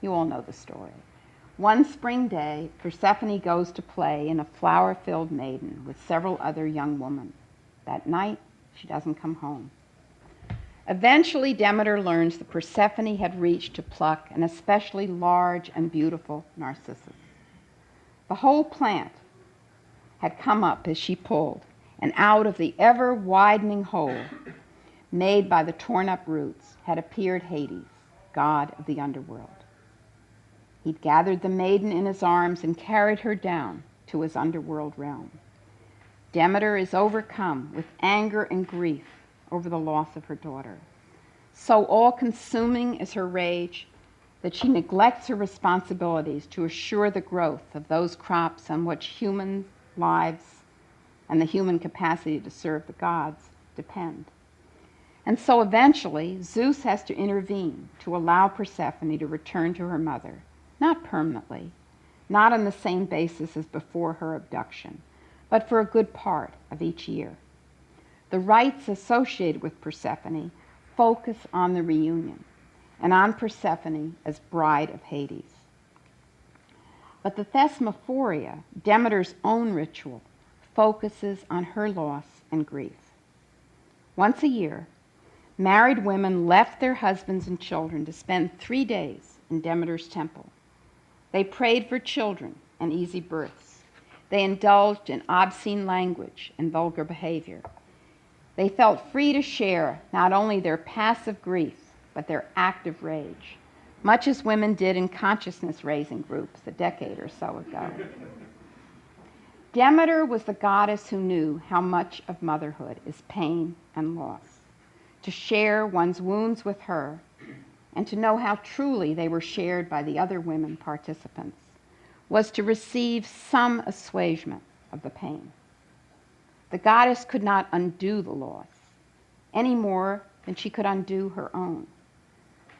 You all know the story. One spring day, Persephone goes to play in a flower-filled maiden with several other young women. That night, she doesn't come home. Eventually, Demeter learns that Persephone had reached to pluck an especially large and beautiful narcissus. The whole plant had come up as she pulled, and out of the ever-widening hole made by the torn-up roots had appeared Hades, god of the underworld. He'd gathered the maiden in his arms and carried her down to his underworld realm. Demeter is overcome with anger and grief over the loss of her daughter. So all-consuming is her rage that she neglects her responsibilities to assure the growth of those crops on which human lives and the human capacity to serve the gods depend. And so eventually, Zeus has to intervene to allow Persephone to return to her mother, not permanently, not on the same basis as before her abduction, but for a good part of each year. The rites associated with Persephone focus on the reunion and on Persephone as bride of Hades. But the Thesmophoria, Demeter's own ritual, focuses on her loss and grief. Once a year, married women left their husbands and children to spend 3 days in Demeter's temple. They prayed for children and easy births. They indulged in obscene language and vulgar behavior. They felt free to share not only their passive grief, but their active rage, much as women did in consciousness-raising groups a decade or so ago. Demeter was the goddess who knew how much of motherhood is pain and loss. To share one's wounds with her, and to know how truly they were shared by the other women participants, was to receive some assuagement of the pain. The goddess could not undo the loss any more than she could undo her own,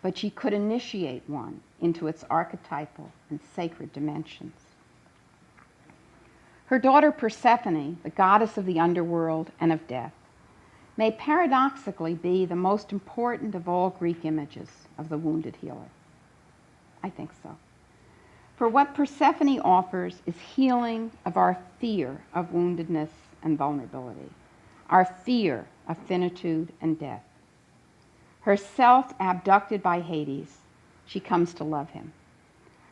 but she could initiate one into its archetypal and sacred dimensions. Her daughter Persephone, the goddess of the underworld and of death, may paradoxically be the most important of all Greek images of the wounded healer. I think so. For what Persephone offers is healing of our fear of woundedness and vulnerability, our fear of finitude and death. Herself abducted by Hades, she comes to love him.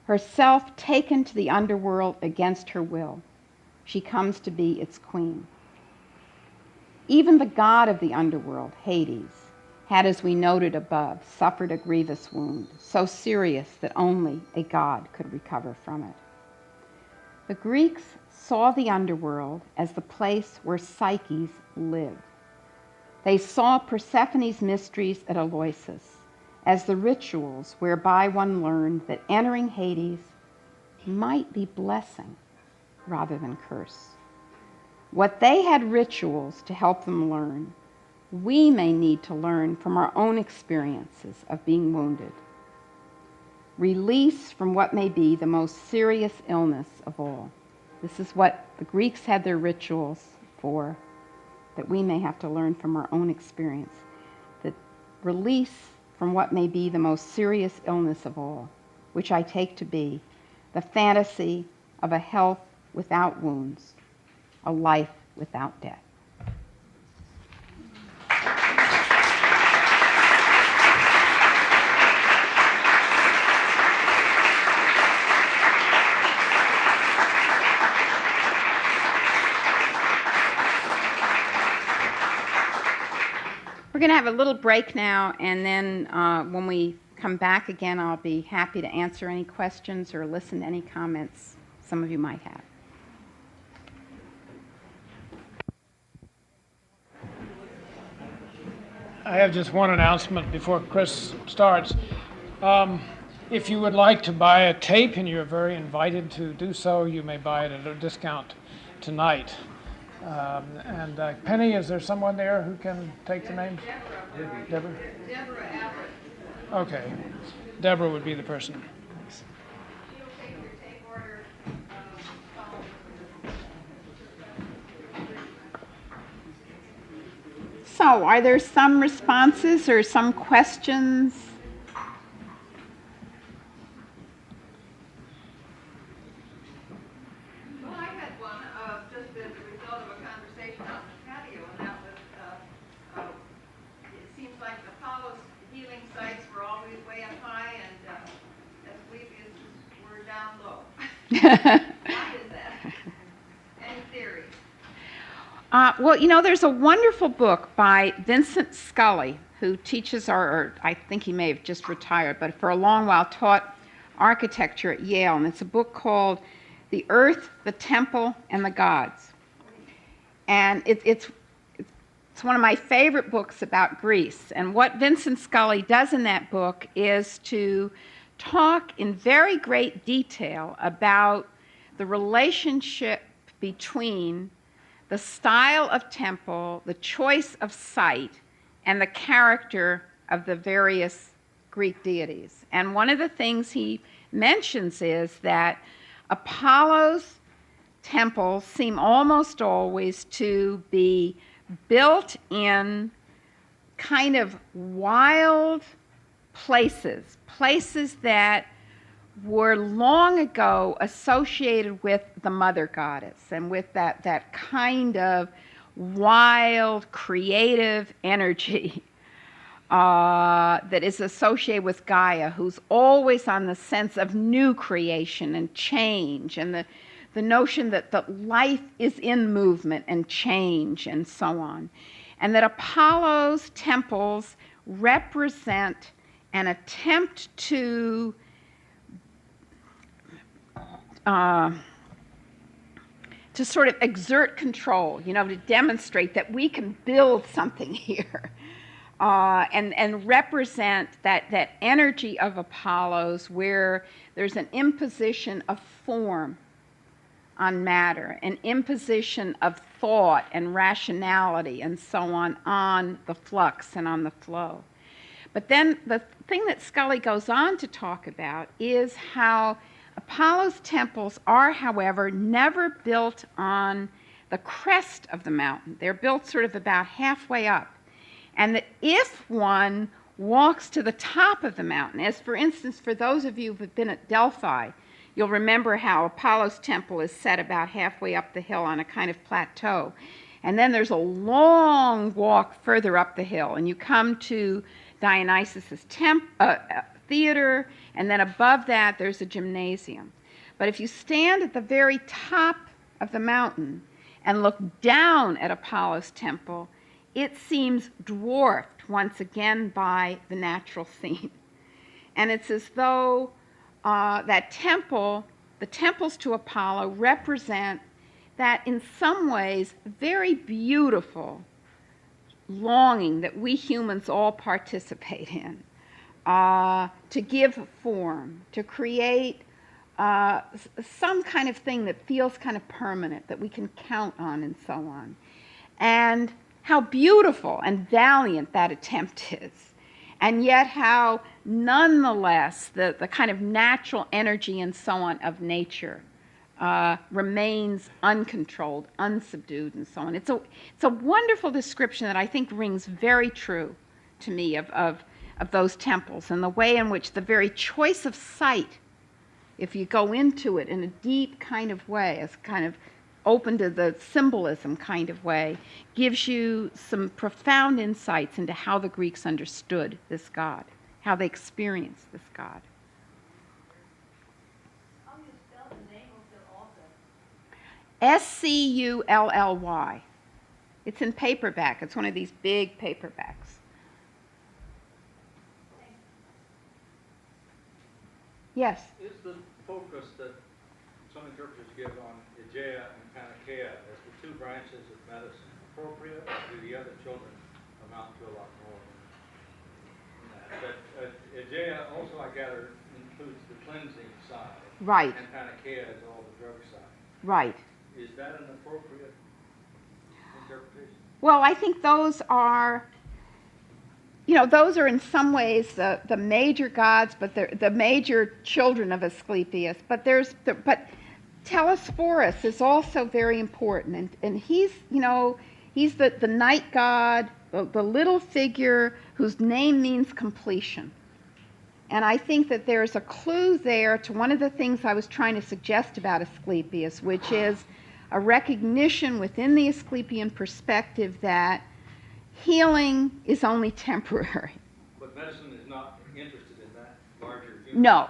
Herself taken to the underworld against her will, she comes to be its queen. Even the god of the underworld, Hades, had, as we noted above, suffered a grievous wound, so serious that only a god could recover from it. The Greeks saw the underworld as the place where psyches live. They saw Persephone's mysteries at Eleusis as the rituals whereby one learned that entering Hades might be blessing rather than curse. What they had rituals to help them learn, we may need to learn from our own experiences of being wounded. Release from what may be the most serious illness of all. This is what the Greeks had their rituals for, that we may have to learn from our own experience. That release from what may be the most serious illness of all, which I take to be the fantasy of a health without wounds, a life without death. We're going to have a little break now, and then when we come back again, I'll be happy to answer any questions or listen to any comments some of you might have. I have just one announcement before Chris starts. If you would like to buy a tape, and you're very invited to do so, you may buy it at a discount tonight. Penny, is there someone there who can take the names? Deborah? Deborah Abbott. Okay. Deborah would be the person. Thanks. She'll take your tape order. So, are there some responses or some questions? Why is that? Any theory? Well, you know, there's a wonderful book by Vincent Scully, who teaches, or I think he may have just retired, but for a long while taught architecture at Yale. And it's a book called The Earth, the Temple, and the Gods. And it's one of my favorite books about Greece. And what Vincent Scully does in that book is to talk in very great detail about the relationship between the style of temple, the choice of site, and the character of the various Greek deities. And one of the things he mentions is that Apollo's temples seem almost always to be built in kind of wild places that were long ago associated with the mother goddess and with that kind of wild, creative energy that is associated with Gaia, who's always on the sense of new creation and change, and the notion that life is in movement and change and so on. And that Apollo's temples represent an attempt to sort of exert control, to demonstrate that we can build something here, and represent that energy of Apollo's where there's an imposition of form on matter, an imposition of thought and rationality and so on the flux and on the flow. But then the thing that Scully goes on to talk about is how Apollo's temples are, however, never built on the crest of the mountain. They're built sort of about halfway up. And that if one walks to the top of the mountain, as for instance, for those of you who've been at Delphi, you'll remember how Apollo's temple is set about halfway up the hill on a kind of plateau. And then there's a long walk further up the hill, and you come to Dionysus's theater, and then above that there's a gymnasium. But if you stand at the very top of the mountain and look down at Apollo's temple, it seems dwarfed once again by the natural scene. And it's as though that temple, the temples to Apollo, represent that in some ways very beautiful longing that we humans all participate in, to give form, to create some kind of thing that feels kind of permanent, that we can count on and so on. And how beautiful and valiant that attempt is. And yet how nonetheless the kind of natural energy and so on of nature remains uncontrolled, unsubdued, and so on. It's a wonderful description that I think rings very true to me of those temples, and the way in which the very choice of site, if you go into it in a deep kind of way, as kind of open to the symbolism kind of way, gives you some profound insights into how the Greeks understood this god, how they experienced this god. How do you spell the name of the author? Scully. It's in paperback. It's one of these big paperbacks. Yes? Is the focus that some interpreters give on Aegea and Panaceia as the two branches of medicine appropriate, or do the other children amount to a lot more than that? But Aegea also, I gather, includes the cleansing side. Right. And Panaceia is all the drug side. Right. Is that an appropriate interpretation? Well, I think those are, those are in some ways the major gods, but they're the major children of Asclepius. But Telesphorus is also very important, and he's the night god, the little figure whose name means completion. And I think that there's a clue there to one of the things I was trying to suggest about Asclepius, which is a recognition within the Asclepian perspective that healing is only temporary. But medicine is not interested in that larger view? No.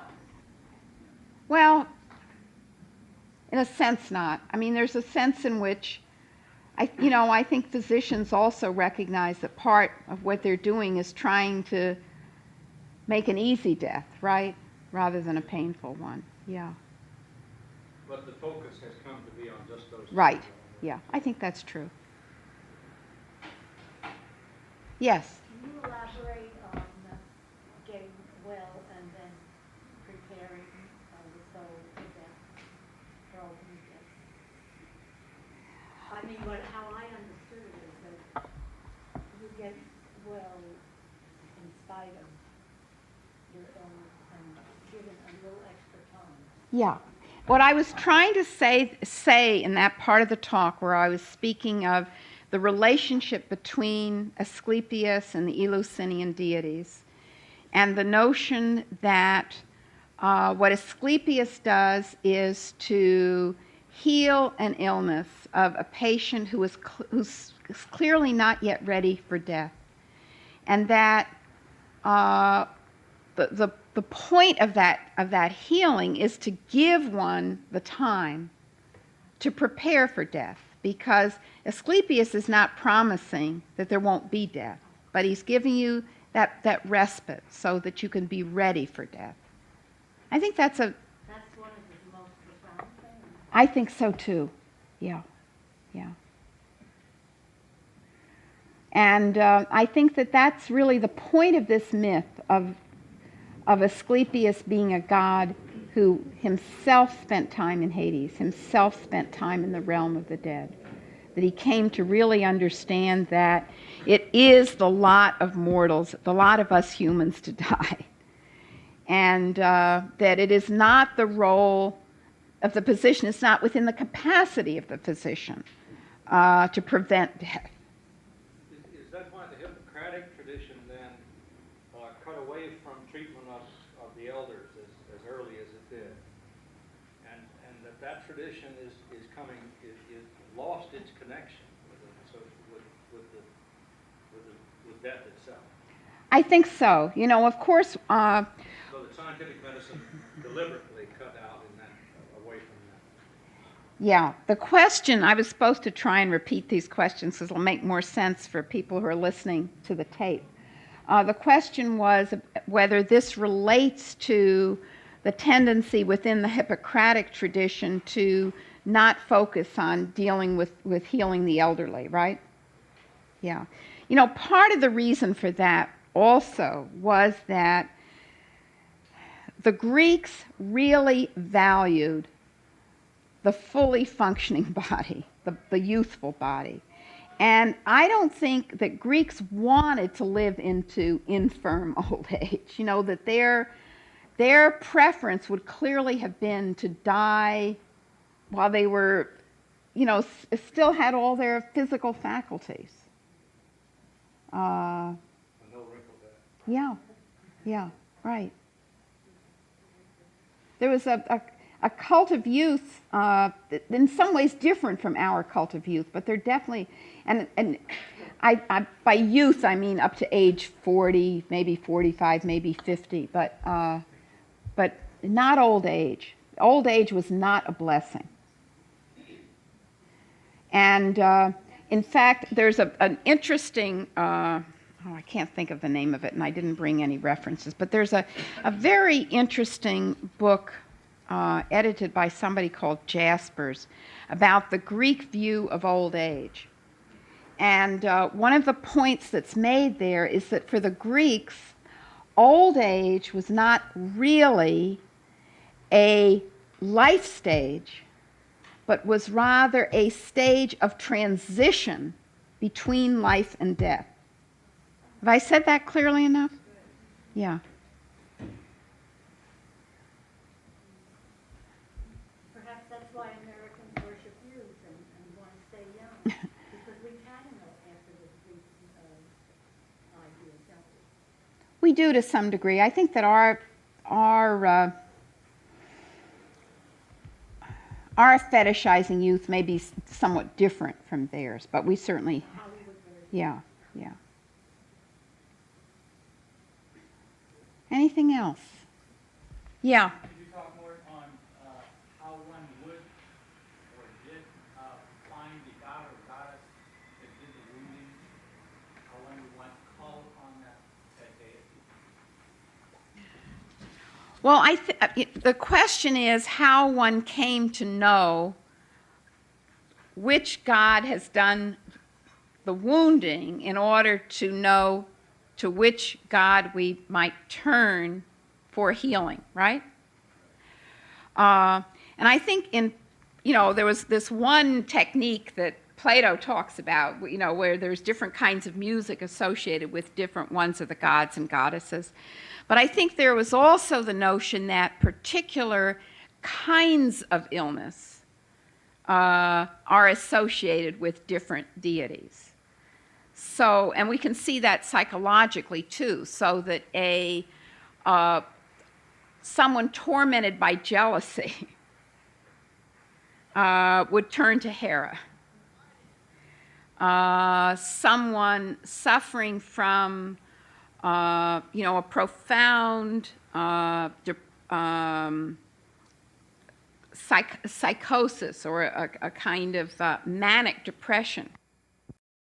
Well, in a sense not. I mean, there's a sense in which I think physicians also recognize that part of what they're doing is trying to make an easy death, right? Rather than a painful one. Yeah. But the focus has come to be on just those two. Right. Yeah, I think that's true. Yes. Can you elaborate on getting well and then preparing the soul for death, for ultimate death? I mean, how I understood it is that you get well in spite of your illness and given a little extra time. Yeah. What I was trying to say in that part of the talk where I was speaking of the relationship between Asclepius and the Eleusinian deities, and the notion that what Asclepius does is to heal an illness of a patient who's clearly not yet ready for death, and that the point of that healing is to give one the time to prepare for death, because Asclepius is not promising that there won't be death, but he's giving you that respite so that you can be ready for death. I think that's one of his most profound things. I think so too. Yeah. And I think that that's really the point of this myth of Asclepius being a god who himself spent time in Hades, himself spent time in the realm of the dead. That he came to really understand that it is the lot of mortals, the lot of us humans to die. And that it is not the role of the physician, it's not within the capacity of the physician to prevent death. Is that why the Hippocratic tradition then cut away from treatment of the elders as early as it did? And that tradition is coming, it lost its connection with death itself. I think so. You know, of course. So that scientific medicine deliberately cut out in that, away from that. Yeah, the question, I was supposed to try and repeat these questions because it'll make more sense for people who are listening to the tape. The question was whether this relates to the tendency within the Hippocratic tradition to not focus on dealing with healing the elderly, right? Yeah. You know, part of the reason for that also was that the Greeks really valued the fully functioning body, the youthful body. And I don't think that Greeks wanted to live into infirm old age. You know, that their preference would clearly have been to die while they were, you know, still had all their physical faculties. No wrinkle there. Yeah, right. There was a cult of youth, in some ways different from our cult of youth, but they're definitely, and I by youth I mean up to age 40, maybe 45, maybe 50, but not old age. Old age was not a blessing. And in fact, there's an interesting, I can't think of the name of it, and I didn't bring any references, but there's a very interesting book edited by somebody called Jaspers about the Greek view of old age. And one of the points that's made there is that for the Greeks, old age was not really a life stage, but was rather a stage of transition between life and death. Have I said that clearly enough? Yeah. Perhaps that's why Americans worship youth and want to stay young, because we kind of know after the Greek ideas, don't we? We do to some degree. I think that our fetishizing youth may be somewhat different from theirs, but we certainly, yeah. Anything else? Yeah. Could you talk more on how one would or did find the god or goddess that did the wounding? How one would want to call upon that deity? Well, the question is how one came to know which god has done the wounding in order to know to which god we might turn for healing, right? And I think there was this one technique that Plato talks about, where there's different kinds of music associated with different ones of the gods and goddesses. But I think there was also the notion that particular kinds of illness are associated with different deities. So, and we can see that psychologically too, so that someone tormented by jealousy would turn to Hera. Someone suffering from, a profound psychosis or a kind of manic depression